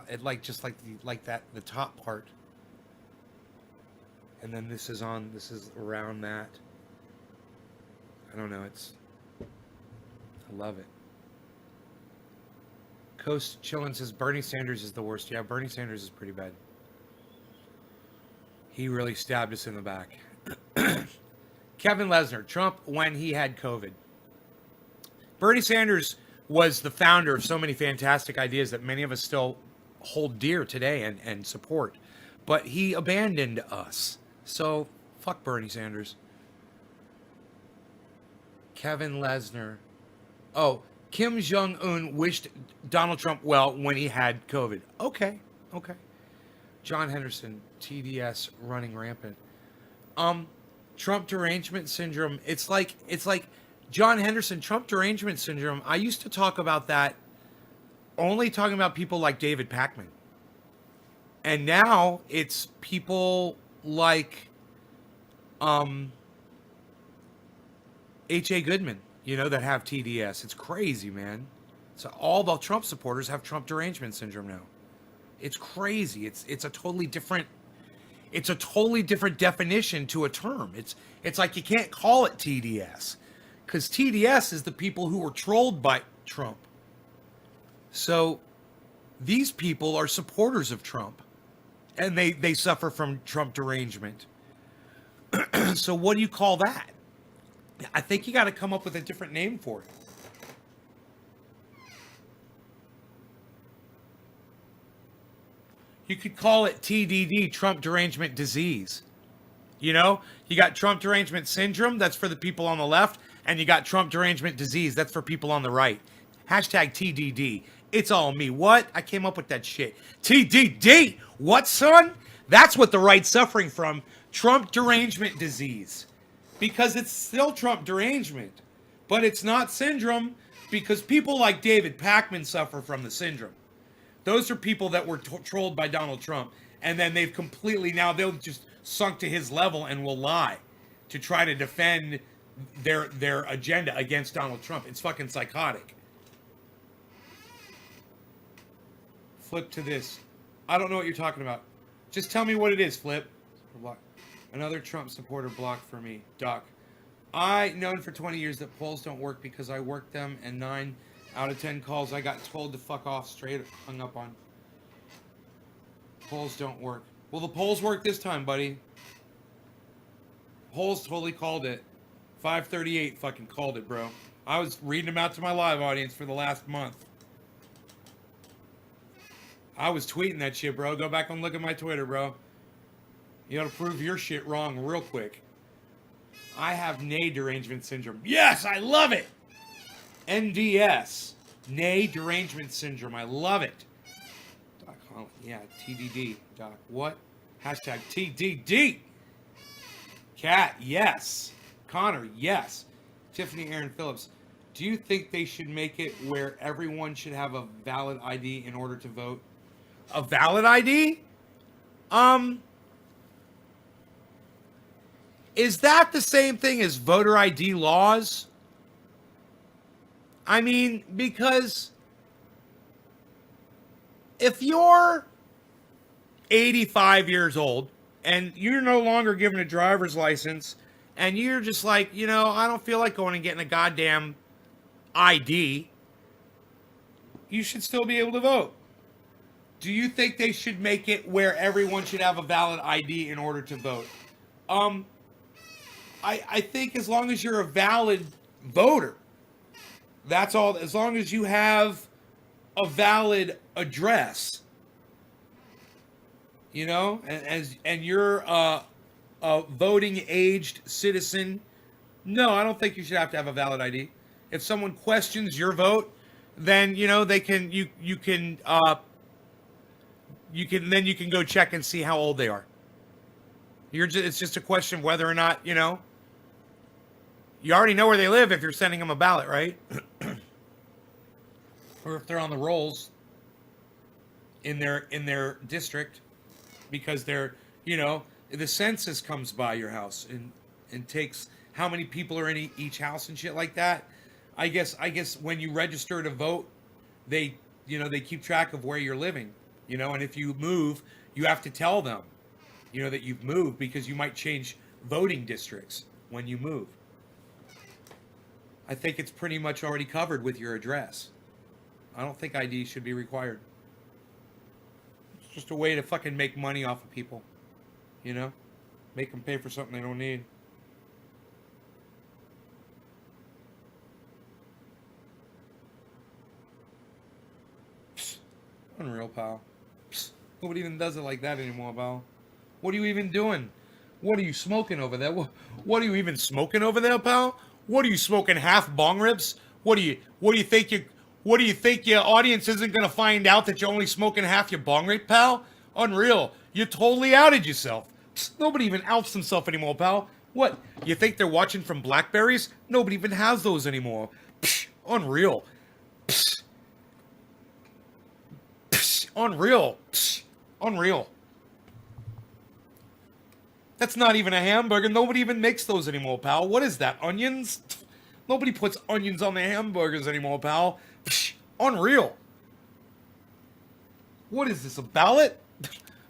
Speaker 1: it like that, the top part. And then this is around that. I don't know, I love it. Coast Chillin says Bernie Sanders is the worst. Yeah, Bernie Sanders is pretty bad. He really stabbed us in the back. Kevin Lesnar, Trump when he had COVID. Bernie Sanders was the founder of so many fantastic ideas that many of us still hold dear today and support. But he abandoned us. So, fuck Bernie Sanders. Kevin Lesnar. Oh, Kim Jong-un wished Donald Trump well when he had COVID. Okay. John Henderson, TDS running rampant. Trump derangement syndrome. It's like John Henderson, Trump derangement syndrome. I used to talk about that only talking about people like David Pakman. And now it's people like H.A. Goodman, you know, that have TDS. It's crazy, man. So all the Trump supporters have Trump derangement syndrome now. It's crazy. It's a totally different definition to a term. It's like you can't call it TDS, because TDS is the people who were trolled by Trump. So these people are supporters of Trump, and they suffer from Trump derangement. So what do you call that? I think you got to come up with a different name for it. You could call it TDD, Trump derangement disease. You know, you got Trump derangement syndrome, that's for the people on the left, and you got Trump derangement disease, that's for people on the right. Hashtag TDD. It's all me. What? I came up with that shit. TDD. What, son? That's what the right's suffering from. Trump derangement disease. Because it's still Trump derangement. But it's not syndrome, because people like David Pakman suffer from the syndrome. Those are people that were trolled by Donald Trump. And then they've completely, now they'll just sunk to his level and will lie to try to defend their agenda against Donald Trump. It's fucking psychotic. Flip to this. I don't know what you're talking about. Just tell me what it is, Flip. Another Trump supporter blocked for me. Doc. I known for 20 years that polls don't work because I worked them, and 9 out of 10 calls I got told to fuck off, straight hung up on. Polls don't work. Well, the polls work this time, buddy. Polls totally called it. 538 fucking called it, bro. I was reading them out to my live audience for the last month. I was tweeting that shit, bro. Go back and look at my Twitter, bro. You gotta prove your shit wrong real quick. I have Ney derangement syndrome. Yes, I love it! NDS. Ney derangement syndrome. I love it. Doc Holland. Yeah, TDD. Doc. What? Hashtag TDD. Cat. Yes. Connor. Yes. Tiffany Aaron Phillips. Do you think they should make it where everyone should have a valid ID in order to vote? A valid ID? Is that the same thing as voter ID laws? I mean, because if you're 85 years old and you're no longer given a driver's license and you're just like, you know, I don't feel like going and getting a goddamn ID, you should still be able to vote. Do you think they should make it where everyone should have a valid ID in order to vote? I think as long as you're a valid voter, that's all. As long as you have a valid address, you know, and you're a voting aged citizen. No, I don't think you should have to have a valid ID. If someone questions your vote, then you know they can you can go check and see how old they are. It's just a question of whether or not, you know, you already know where they live if you're sending them a ballot, right? Or if they're on the rolls in their district, because they're, you know, the census comes by your house and takes how many people are in each house and shit like that. I guess when you register to vote, they keep track of where you're living, you know, and if you move, you have to tell them, you know, that you've moved, because you might change voting districts when you move. I think it's pretty much already covered with your address. I don't think ID should be required. It's just a way to fucking make money off of people, you know? Make them pay for something they don't need. Psst. Unreal, pal. Psst. Nobody even does it like that anymore, pal. What are you even doing? What are you smoking over there? What are you even smoking over there, pal? What are you smoking, half bong rips? What do you think your audience isn't gonna find out that you're only smoking half your bong rip, pal? Unreal. You totally outed yourself. Psst, nobody even outs themselves anymore, pal. What? You think they're watching from Blackberries? Nobody even has those anymore. Psst, unreal. Psst. Psst, unreal. Psst, unreal. That's not even a hamburger. Nobody even makes those anymore, pal. What is that, onions? Nobody puts onions on their hamburgers anymore, pal. Psh, unreal. What is this, a ballot?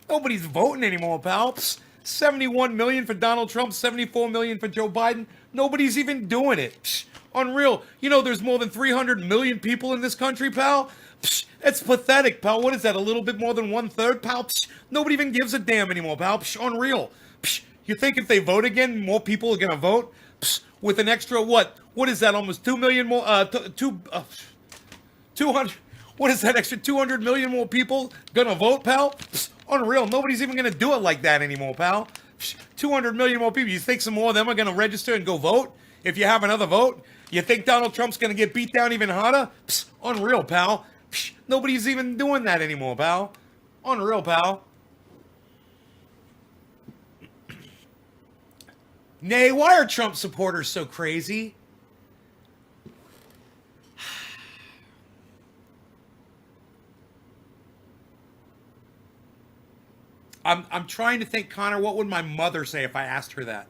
Speaker 1: Nobody's voting anymore, pal. Psst, 71 million for Donald Trump, 74 million for Joe Biden. Nobody's even doing it. Psst, unreal. You know there's more than 300 million people in this country, pal? Psst, that's pathetic, pal. What is that, a little bit more than 1/3, pal? Psst, nobody even gives a damn anymore, pal. Psst, unreal. Psst, you think if they vote again, more people are going to vote? Psst, with an extra, what? What is that, almost 2 million more, 200, what is that, extra 200 million more people gonna vote, pal? Psst, unreal. Nobody's even gonna do it like that anymore, pal. Psst, 200 million more people. You think some more of them are gonna register and go vote if you have another vote? You think Donald Trump's gonna get beat down even harder? Psst, unreal, pal. Psst, nobody's even doing that anymore, pal. Unreal, pal. Nay, why are Trump supporters so crazy? I'm trying to think, Connor, what would my mother say if I asked her that?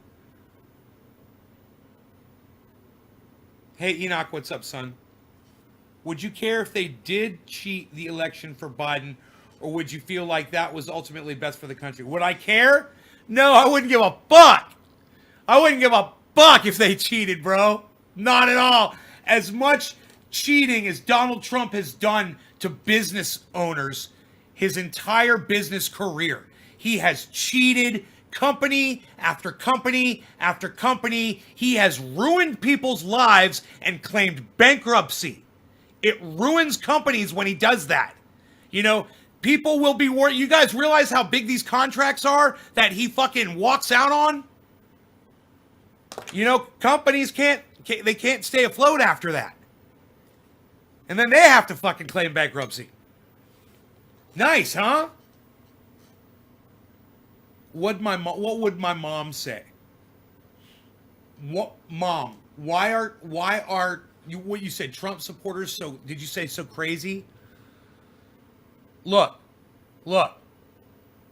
Speaker 1: Hey, Enoch, what's up, son? Would you care if they did cheat the election for Biden, or would you feel like that was ultimately best for the country? Would I care? No, I wouldn't give a fuck. I wouldn't give a fuck if they cheated, bro. Not at all. As much cheating as Donald Trump has done to business owners his entire business career. He has cheated company after company after company. He has ruined people's lives and claimed bankruptcy. It ruins companies when he does that. You know, people will be worried. You guys realize how big these contracts are that he fucking walks out on? You know, companies can't stay afloat after that. And then they have to fucking claim bankruptcy. Nice, huh? What would my mom say? What, Mom? Why are you, what you said, Trump supporters so, did you say so crazy? Look,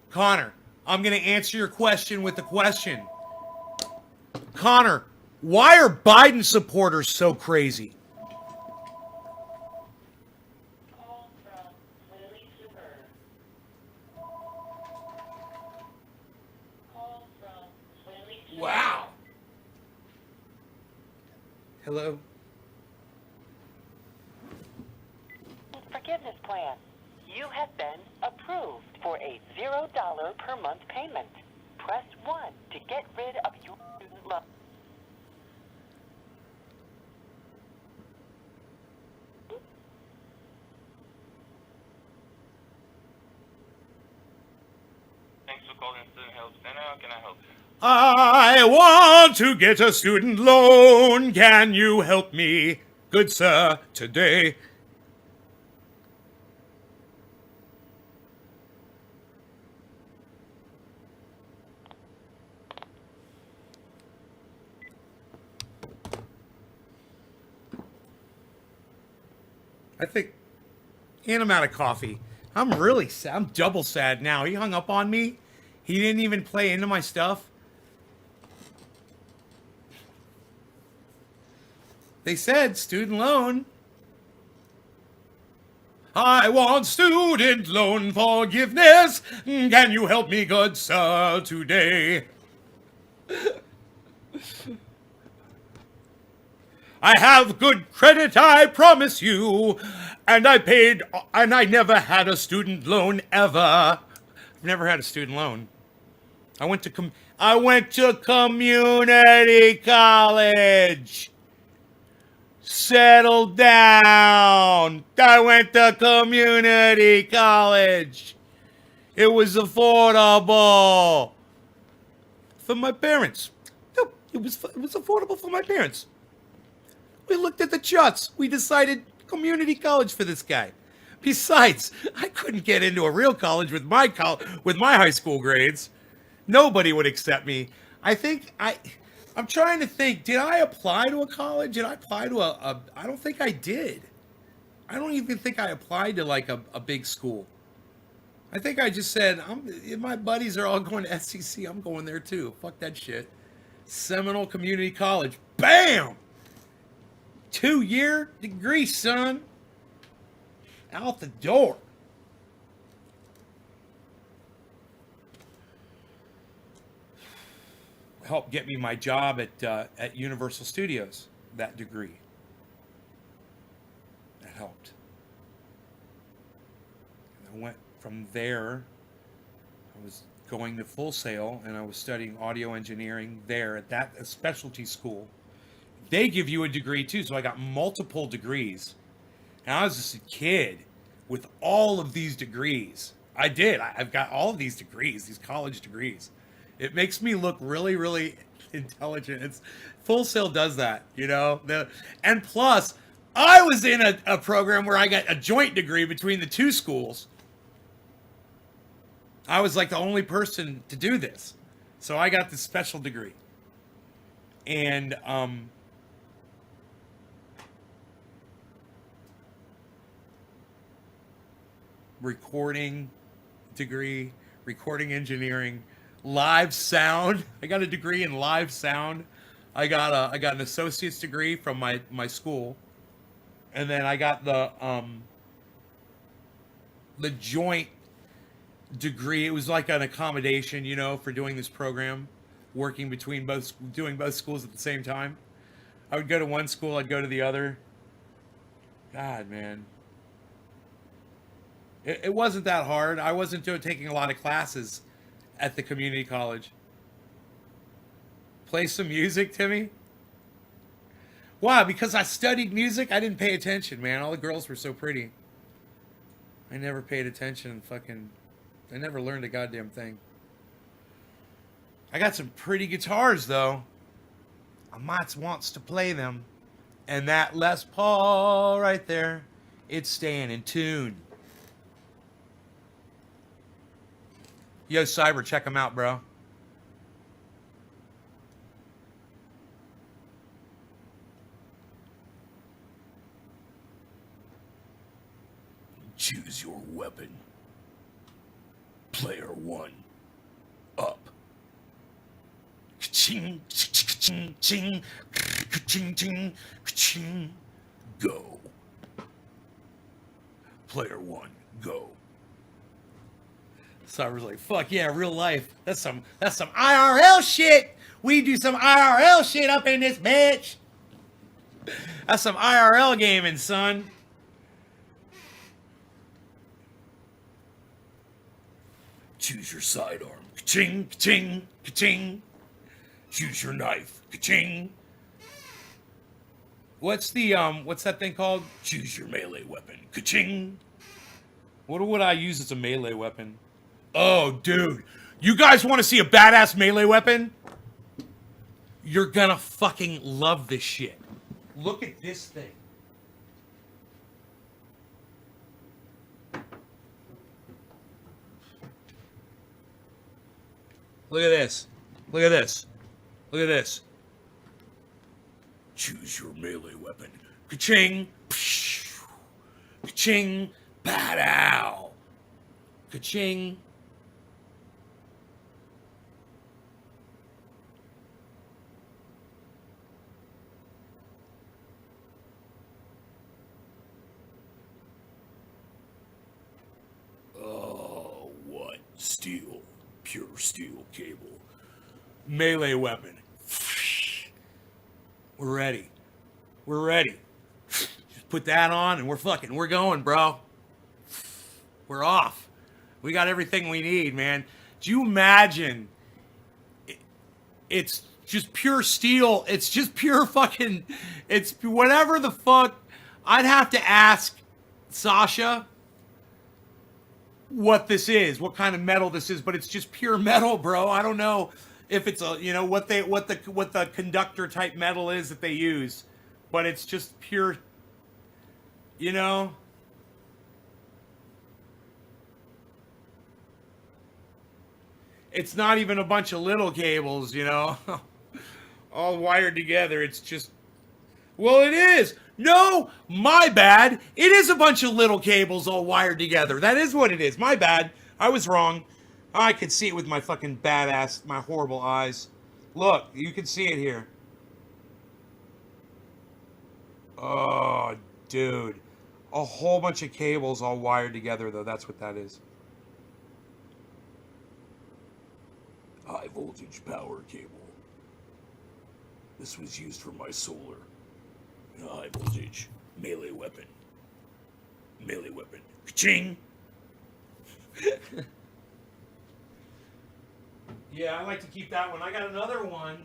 Speaker 1: Connor, I'm going to answer your question with a question. Connor, why are Biden supporters so crazy? Wow. Hello?
Speaker 10: Forgiveness plan. You have been approved for a $0 per month payment. Press 1 to get rid of your student loan.
Speaker 11: Thanks for calling Student Help Center. How can I help you?
Speaker 1: I want to get a student loan. Can you help me, good sir, today? I think, and I'm out of coffee. I'm really sad. I'm double sad now. He hung up on me. He didn't even play into my stuff. They said student loan. I want student loan forgiveness. Can you help me, good sir, today? I have good credit, I promise you. And I never had a student loan ever. I've never had a student loan. I went to community college. Settle down. I went to community college. It was affordable for my parents. No, it was affordable for my parents. We looked at the charts. We decided community college for this guy. Besides, I couldn't get into a real college with my high school grades. Nobody would accept me. I'm trying to think, did I apply to a college? Did I apply to I don't think I did. I don't even think I applied to like a big school. I think I just said, my buddies are all going to SCC. I'm going there too. Fuck that shit. Seminole Community College. Bam! 2-year degree, son. Out the door. helped get me my job at Universal Studios, that degree. That helped. And I went from there. I was going to Full Sail, and I was studying audio engineering there at that specialty school. They give you a degree too, so I got multiple degrees. And I was just a kid with all of these degrees. I've got all of these degrees, these college degrees. It makes me look really, really intelligent. Full Sail does that, you know? And plus, I was in a program where I got a joint degree between the two schools. I was like the only person to do this. So I got this special degree. And, recording degree, recording engineering, live sound. I got a degree in live sound. I got an associate's degree from my school, and then I got the joint degree. It was like an accommodation, you know, for doing this program, working between doing both schools at the same time. I would go to one school, I'd go to the other. God, man. It wasn't that hard. I wasn't taking a lot of classes at the community college. Play some music, Timmy? Why? Because I studied music? I didn't pay attention, man. All the girls were so pretty. I never paid attention. I never learned a goddamn thing. I got some pretty guitars, though. I might wants to play them. And that Les Paul right there, it's staying in tune. Yo, Cyber, check them out, bro. Choose your weapon. Player 1. Up. Ka-ching, ka-ching, ching, ka-ching, ching, ka-ching. Go. Player 1, go. So I was like, fuck yeah, real life. That's some IRL shit. We do some IRL shit up in this bitch. That's some IRL gaming, son. Choose your sidearm. Ka-ching, ka-ching, ka-ching. Choose your knife. Ka-ching. What's that thing called? Choose your melee weapon. Ka-ching. What would I use as a melee weapon? Oh, dude. You guys want to see a badass melee weapon? You're gonna fucking love this shit. Look at this thing. Look at this. Look at this. Look at this. Choose your melee weapon. Ka-ching. Ka-ching. Badaw. Ka-ching. Oh, what? Steel. Pure steel cable. Melee weapon. We're ready. We're ready. Just put that on and we're going, bro. We're off. We got everything we need, man. Do you imagine? It's just pure steel. It's just pure fucking, it's whatever the fuck. I'd have to ask Sasha what this is, what kind of metal this is, but it's just pure metal, bro. I don't know if it's a, you know, what the conductor type metal is that they use, but it's just pure, you know. It's not even a bunch of little cables, you know, all wired together. It's just, well, it is. No, my bad. It is a bunch of little cables all wired together. That is what it is. My bad. I was wrong. I could see it with my fucking badass, my horrible eyes. Look, you can see it here. Oh, dude. A whole bunch of cables all wired together, though. That's what that is. High voltage power cable. This was used for my solar. A high voltage melee weapon. Melee weapon. Ka-ching! Yeah, I like to keep that one. I got another one.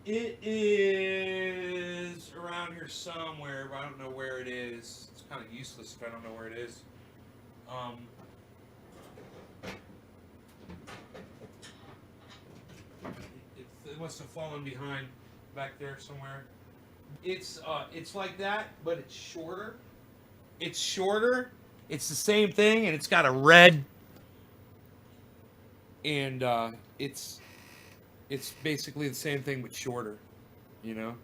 Speaker 1: It is around here somewhere, but I don't know where it is. It's kind of useless if I don't know where it is. It must have fallen behind back there somewhere. It's like that, but it's shorter. It's shorter. It's the same thing, and it's got a red. And it's basically the same thing but shorter, you know.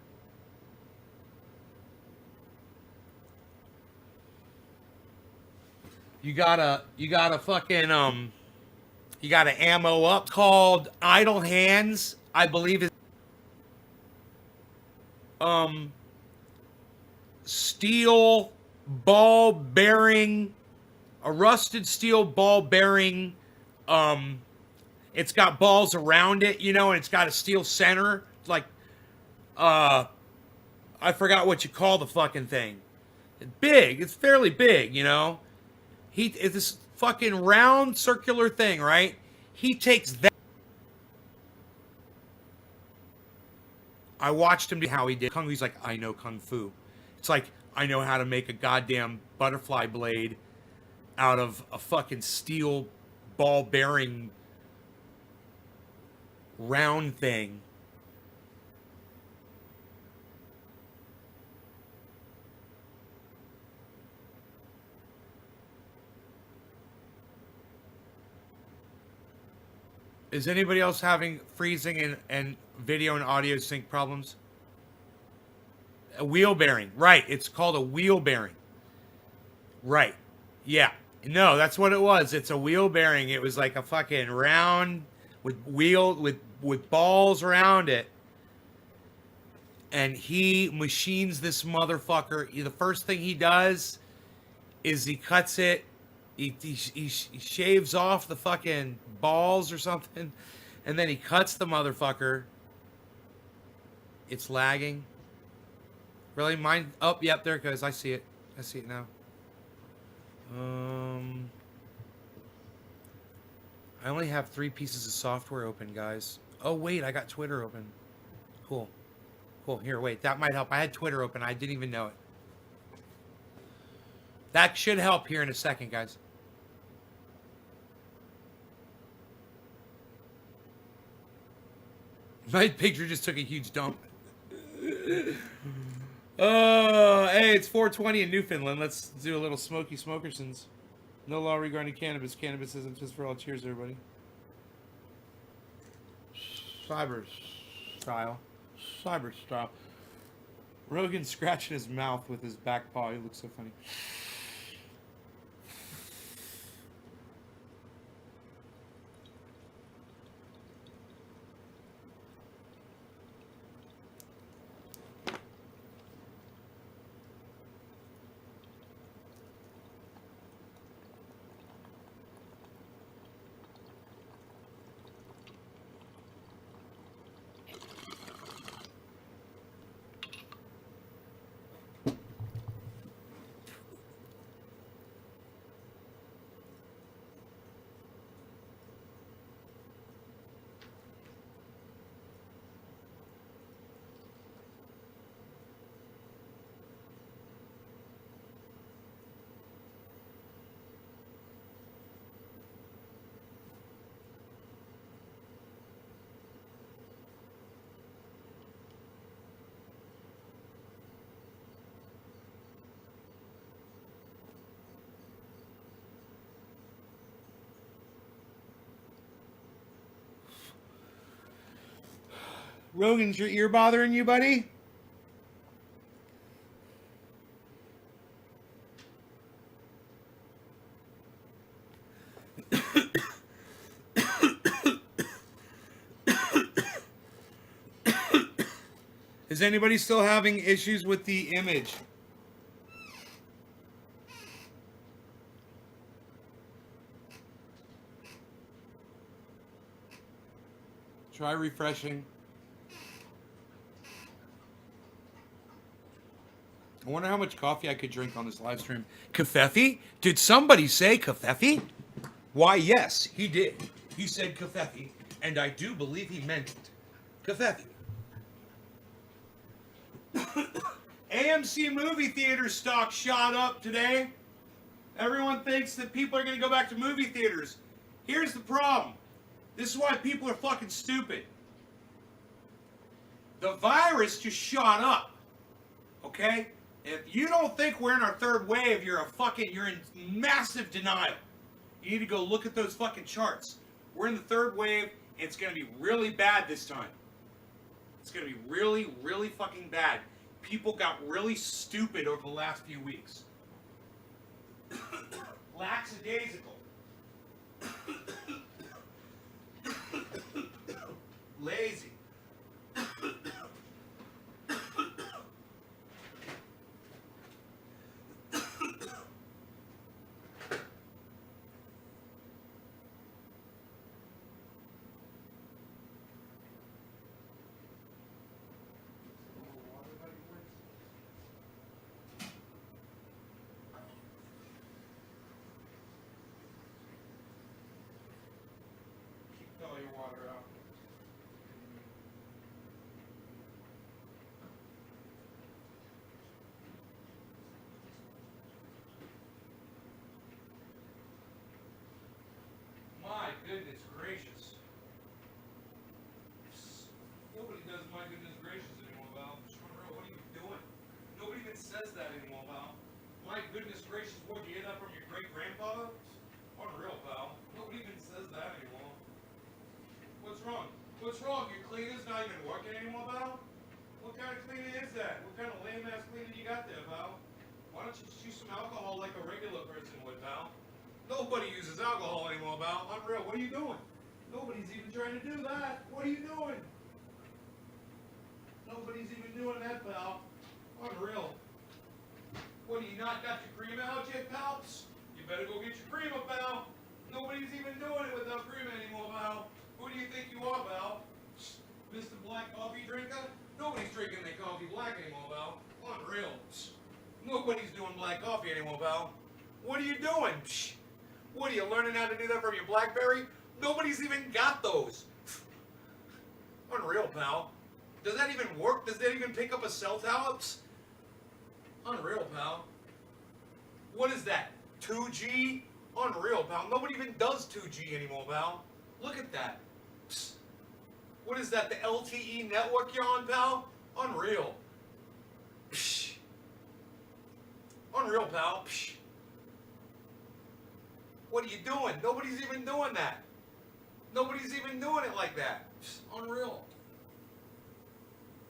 Speaker 1: You gotta fucking you gotta ammo up. Called Idle Hands, I believe it's steel ball bearing, a rusted steel ball bearing. It's got balls around it, you know, and it's got a steel center. It's like, I forgot what you call the fucking thing. It's big. It's fairly big, you know. It's this fucking round circular thing, right? He takes that. I watched him do how he did Kung Fu. He's like, I know Kung Fu. It's like, I know how to make a goddamn butterfly blade out of a fucking steel ball bearing round thing. Is anybody else having freezing and video and audio sync problems? A wheel bearing. Right. It's called a wheel bearing. Right. Yeah. No, that's what it was. It's a wheel bearing. It was like a fucking round with with balls around it. And he machines this motherfucker. The first thing he does is he cuts it. He shaves off the fucking balls or something, and then he cuts the motherfucker. It's lagging. Really? Mine? Oh, yep, there it goes. I see it. I see it now. I only have 3 pieces of software open, guys. Oh, wait, I got Twitter open. Cool. Cool. Here, wait, that might help. I had Twitter open. I didn't even know it. That should help here in a second, guys. My picture just took a huge dump. Oh, hey, it's 420 in Newfoundland. Let's do a little Smoky Smokersons. No law regarding cannabis. Cannabis isn't just for all. Cheers, everybody. Cyber style. Cyber style. Rogan scratching his mouth with his back paw. He looks so funny. Rogan's your ear bothering you, buddy? Is anybody still having issues with the image? Try refreshing. I wonder how much coffee I could drink on this live stream. Kafefi? Did somebody say Kafefi? Why, yes, he did. He said Kafefi, and I do believe he meant it. Kafefi. AMC movie theater stock shot up today. Everyone thinks that people are going to go back to movie theaters. Here's the problem. This is why people are fucking stupid. The virus just shot up. Okay? If you don't think we're in our third wave, you're in massive denial. You need to go look at those fucking charts. We're in the third wave. It's going to be really bad this time. It's going to be really, really fucking bad. People got really stupid over the last few weeks. Lackadaisical. Lazy. Keep all your water out. My goodness gracious. Nobody does my goodness gracious anymore, Val. What are you doing? Nobody even says that anymore, Val. My goodness gracious, what, you hear that from your great-grandfather? Unreal, Val. Nobody even says that anymore. What's wrong? What's wrong? Your cleaner's not even working anymore, Val? What kind of cleaner is that? What kind of lame-ass cleaner you got there, Val? Why don't you just use some alcohol like a regular person would, Val? Nobody uses alcohol anymore, Val. Unreal. What are you doing? Nobody's even trying to do that. What are you doing? Nobody's even doing that, pal. Unreal. What, do you not got your cream out yet, pal? You better go get your cream up, pal. Nobody's even doing it without cream anymore, pal. Who do you think you are, pal? Mr. Black Coffee Drinker? Nobody's drinking their coffee black anymore, pal. Unreal. Nobody's doing black coffee anymore, pal. What are you doing? What, are you learning how to do that from your BlackBerry? Nobody's even got those. Unreal, pal. Does that even work? Does that even pick up a cell tower? Unreal, pal. What is that? 2G? Unreal, pal. Nobody even does 2G anymore, pal. Look at that. What is that? The LTE network you're on, pal? Unreal. Unreal, pal. What are you doing? Nobody's even doing that. Nobody's even doing it like that. Unreal.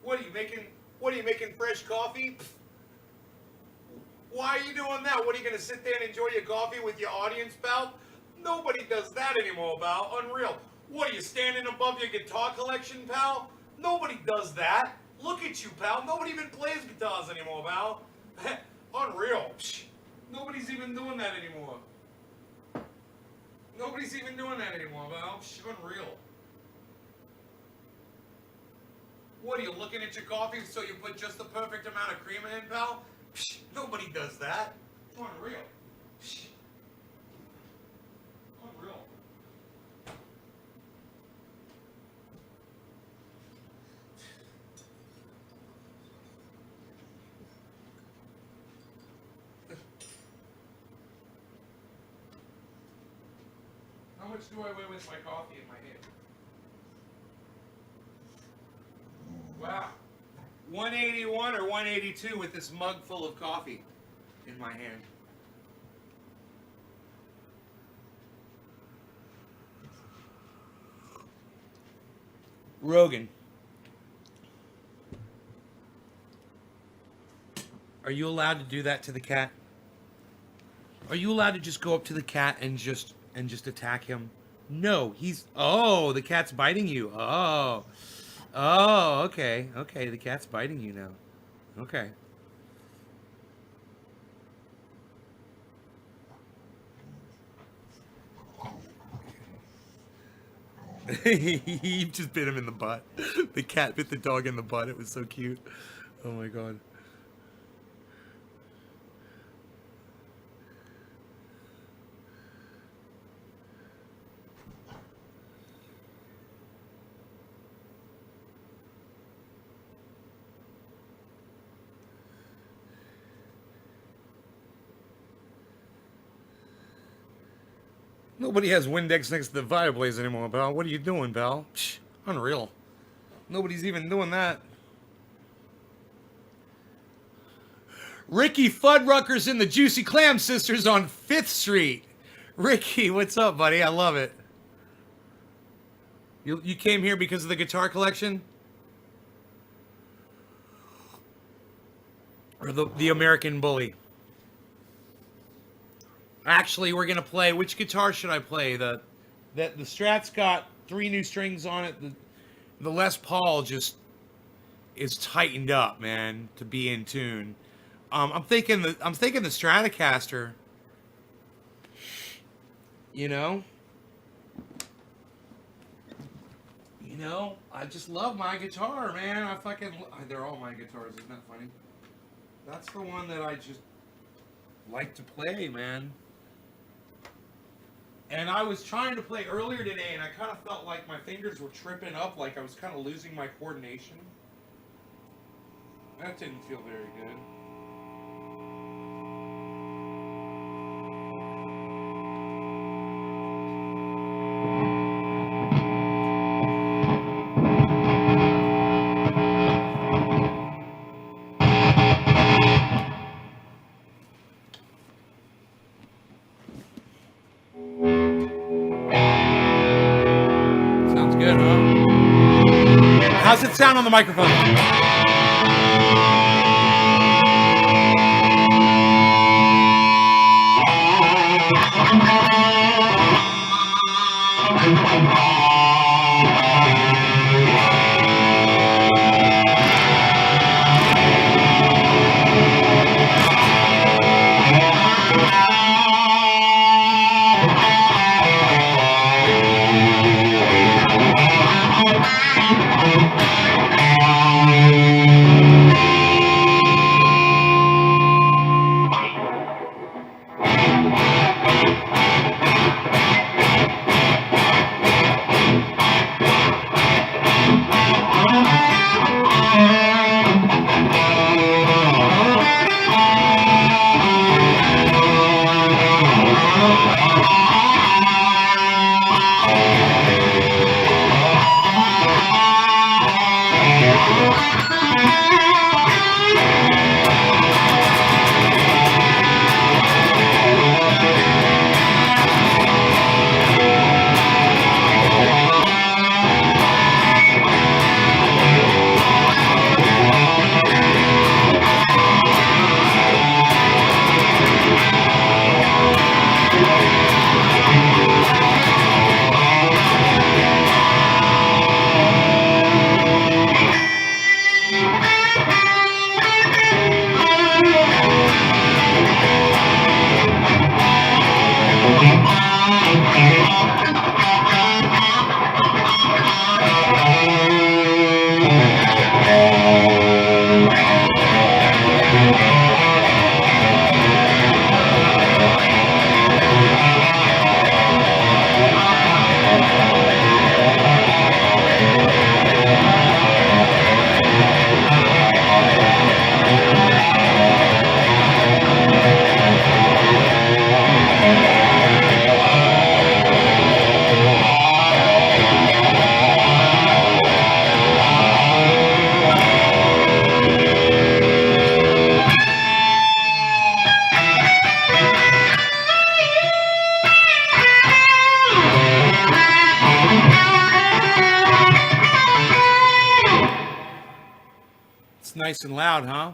Speaker 1: What are you making fresh coffee? Why are you doing that? What, are you going to sit there and enjoy your coffee with your audience, pal? Nobody does that anymore, pal. Unreal. What, are you standing above your guitar collection, pal? Nobody does that. Look at you, pal. Nobody even plays guitars anymore, pal. Unreal. Nobody's even doing that anymore. Nobody's even doing that anymore, pal. Unreal. What, are you looking at your coffee so you put just the perfect amount of cream in, pal? Nobody does that. Unreal. Unreal. How much do I weigh with my coffee in my hand? Wow. 181 or 182 with this mug full of coffee in my hand. Rogan, are you allowed to do that to the cat? Are you allowed to just go up to the cat and just attack him? No, oh, the cat's biting you. Oh, okay. Okay, the cat's biting you now. Okay. He just bit him in the butt. The cat bit the dog in the butt. It was so cute. Oh my god. Nobody has Windex next to the fireplace anymore, Belle. What are you doing, Belle? Psh, unreal. Nobody's even doing that. Ricky Fuddruckers and the Juicy Clam Sisters on 5th Street. Ricky, what's up, buddy? I love it. You came here because of the guitar collection? Or the American Bully? Actually, we're gonna play. Which guitar should I play? The Strat's got 3 new strings on it. The Les Paul just is tightened up, man, to be in tune. I'm thinking the Stratocaster. You know, I just love my guitar, man. They're all my guitars. Isn't that funny? That's the one that I just like to play, man. And I was trying to play earlier today, and I kind of felt like my fingers were tripping up, like I was kind of losing my coordination. That didn't feel very good. How's it sound on the microphone? Nice and loud, huh?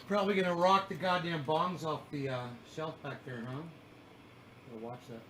Speaker 1: Probably gonna rock the goddamn bongs off the shelf back there, huh? Gotta watch that.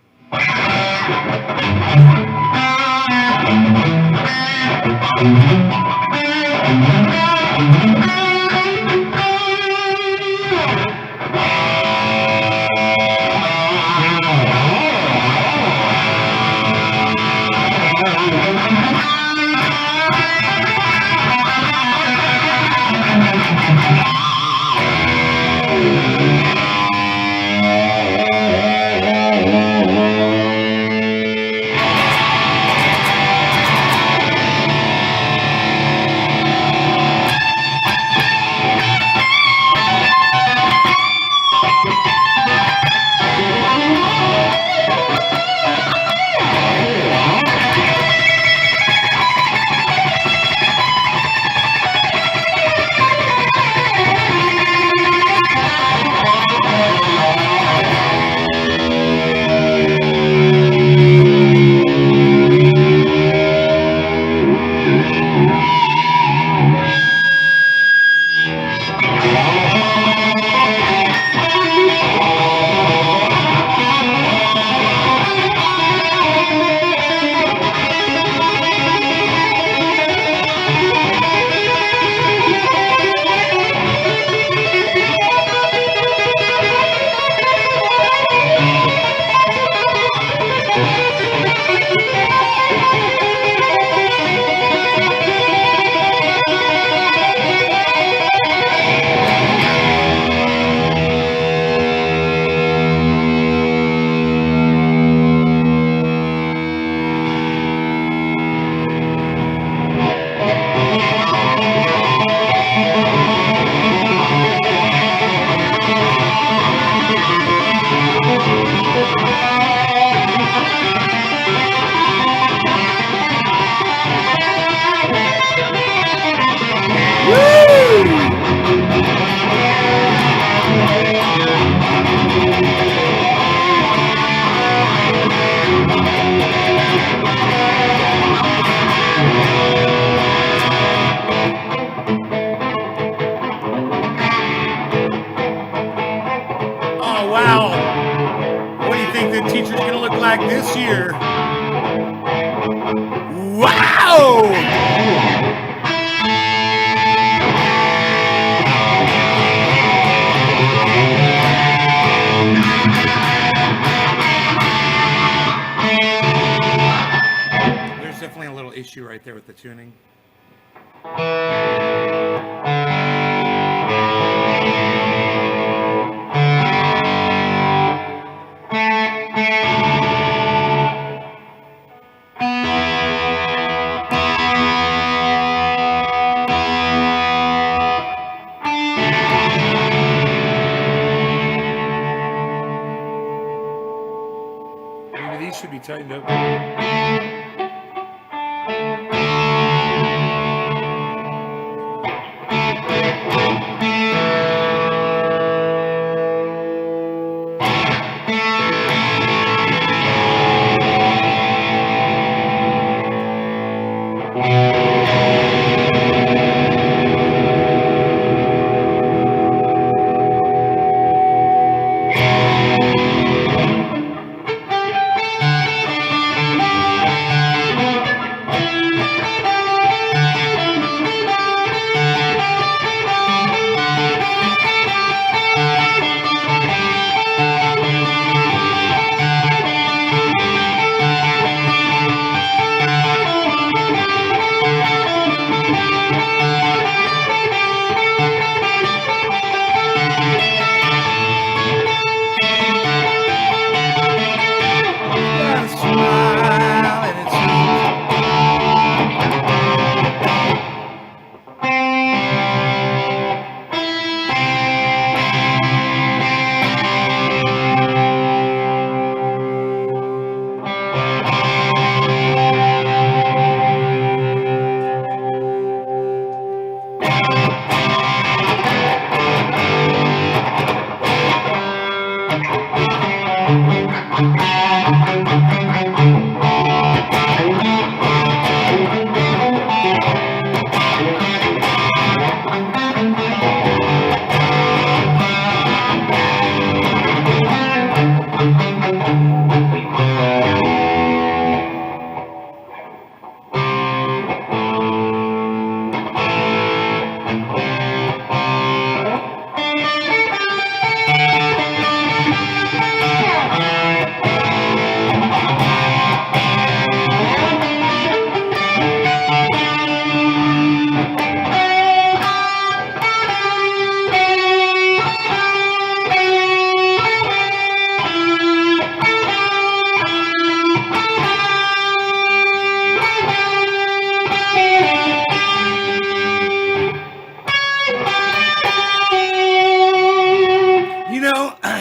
Speaker 1: Oh, wow. What do you think the teacher's going to look like this year? Wow! There's definitely a little issue right there with the tuning. Maybe these should be tightened up.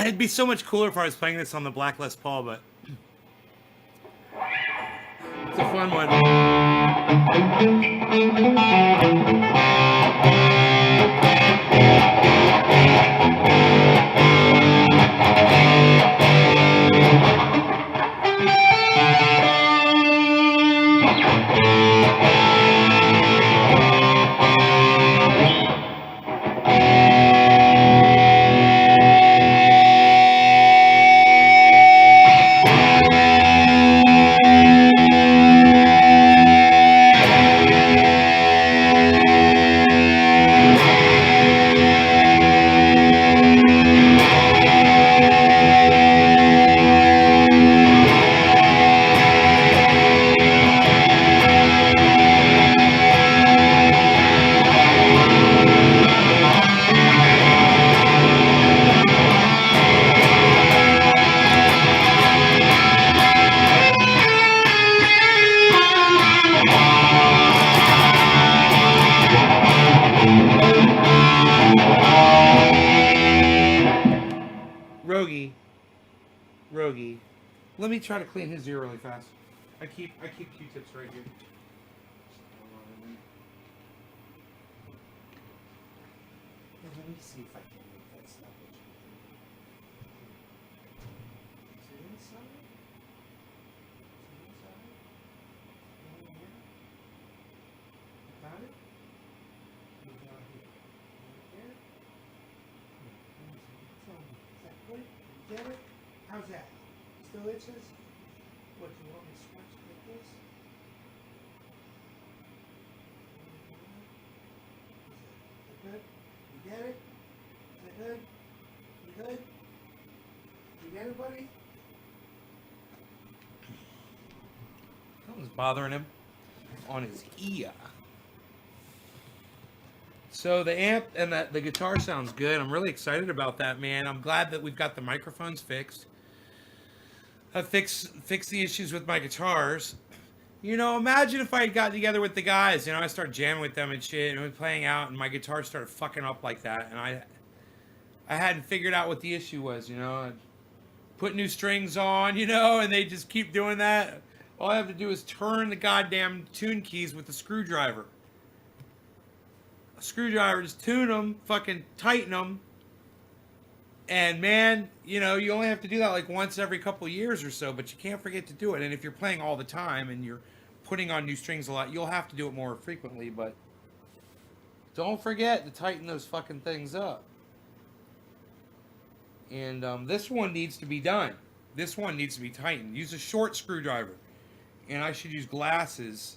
Speaker 1: It'd be so much cooler if I was playing this on the Black Les Paul, but it's a fun one. Rogie, let me try to clean his ear really fast. I keep Q-tips right here. Let me see if I can make that stoppage. Is it inside? Is it inside? Down here? Got it? Or down here? Right there? Let me see. Tell me. Is that good?
Speaker 3: Get it? How's that? Still itches? What, you want me to scratch like this? Is that good? You get it? Is that good? You good? You get it, buddy?
Speaker 1: Something's bothering him on his ear. So the amp and the guitar sounds good. I'm really excited about that, man. I'm glad that we've got the microphones fixed. I fixed the issues with my guitars. You know, imagine if I had gotten together with the guys. You know, I started jamming with them and shit, and we were playing out, and my guitar started fucking up like that, and I hadn't figured out what the issue was. You know, I'd put new strings on, you know, and they just keep doing that. All I have to do is turn the goddamn tune keys with the screwdriver. A screwdriver, just tune them, fucking tighten them. And man, you know, you only have to do that like once every couple of years or so, but you can't forget to do it. And if you're playing all the time and you're putting on new strings a lot, you'll have to do it more frequently, but don't forget to tighten those fucking things up. And this one needs to be done. This one needs to be tightened. Use a short screwdriver. And I should use glasses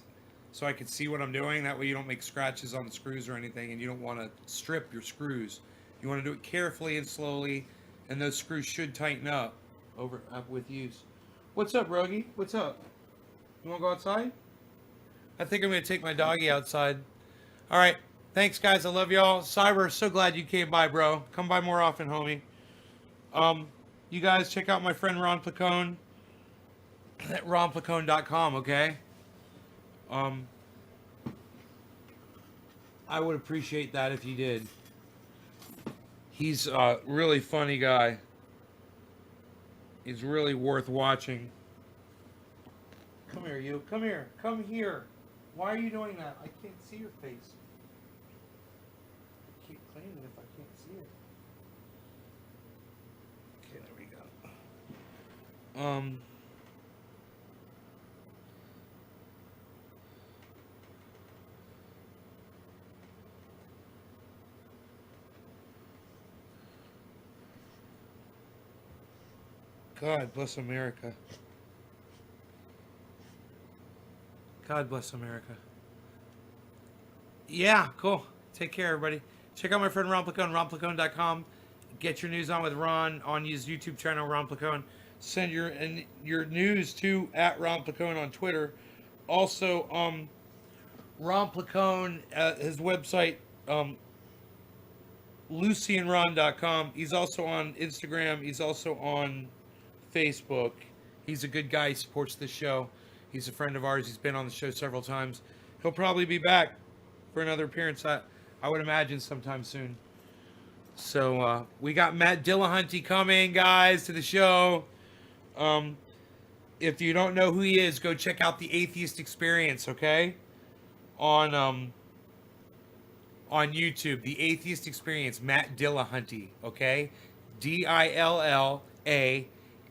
Speaker 1: so I can see what I'm doing. That way you don't make scratches on the screws or anything, and you don't want to strip your screws. You want to do it carefully and slowly, and those screws should tighten up with use. What's up, Rogie? What's up? You want to go outside? I think I'm going to take my doggy outside. All right. Thanks, guys. I love y'all. Cyber, so glad you came by, bro. Come by more often, homie. You guys check out my friend Ron Placone at ronplacone.com, okay? I would appreciate that if you did. He's a really funny guy. He's really worth watching. Come here, you. Come here. Come here. Why are you doing that? I can't see your face. I keep cleaning it if I can't see it. Okay, there we go. God bless America. God bless America. Yeah, cool. Take care, everybody. Check out my friend Ron Placone, ronplacone.com. Get your news on with Ron on his YouTube channel, Ron Placone. Send your news to @Ron Placone on Twitter. Also, Ron Placone, his website, LucyandRon.com. He's also on Instagram. He's also on Facebook. He's a good guy. He supports this show. He's a friend of ours. He's been on the show several times. He'll probably be back for another appearance, I would imagine, sometime soon. So we got Matt Dillahunty coming, guys, to the show. If you don't know who he is, go check out the Atheist Experience, okay? On YouTube, the Atheist Experience, Matt Dillahunty, okay? DILLAHUNTY,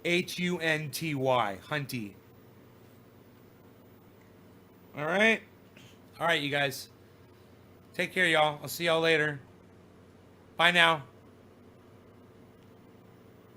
Speaker 1: Hunty. All right, you guys. Take care, y'all. I'll see y'all later. Bye now.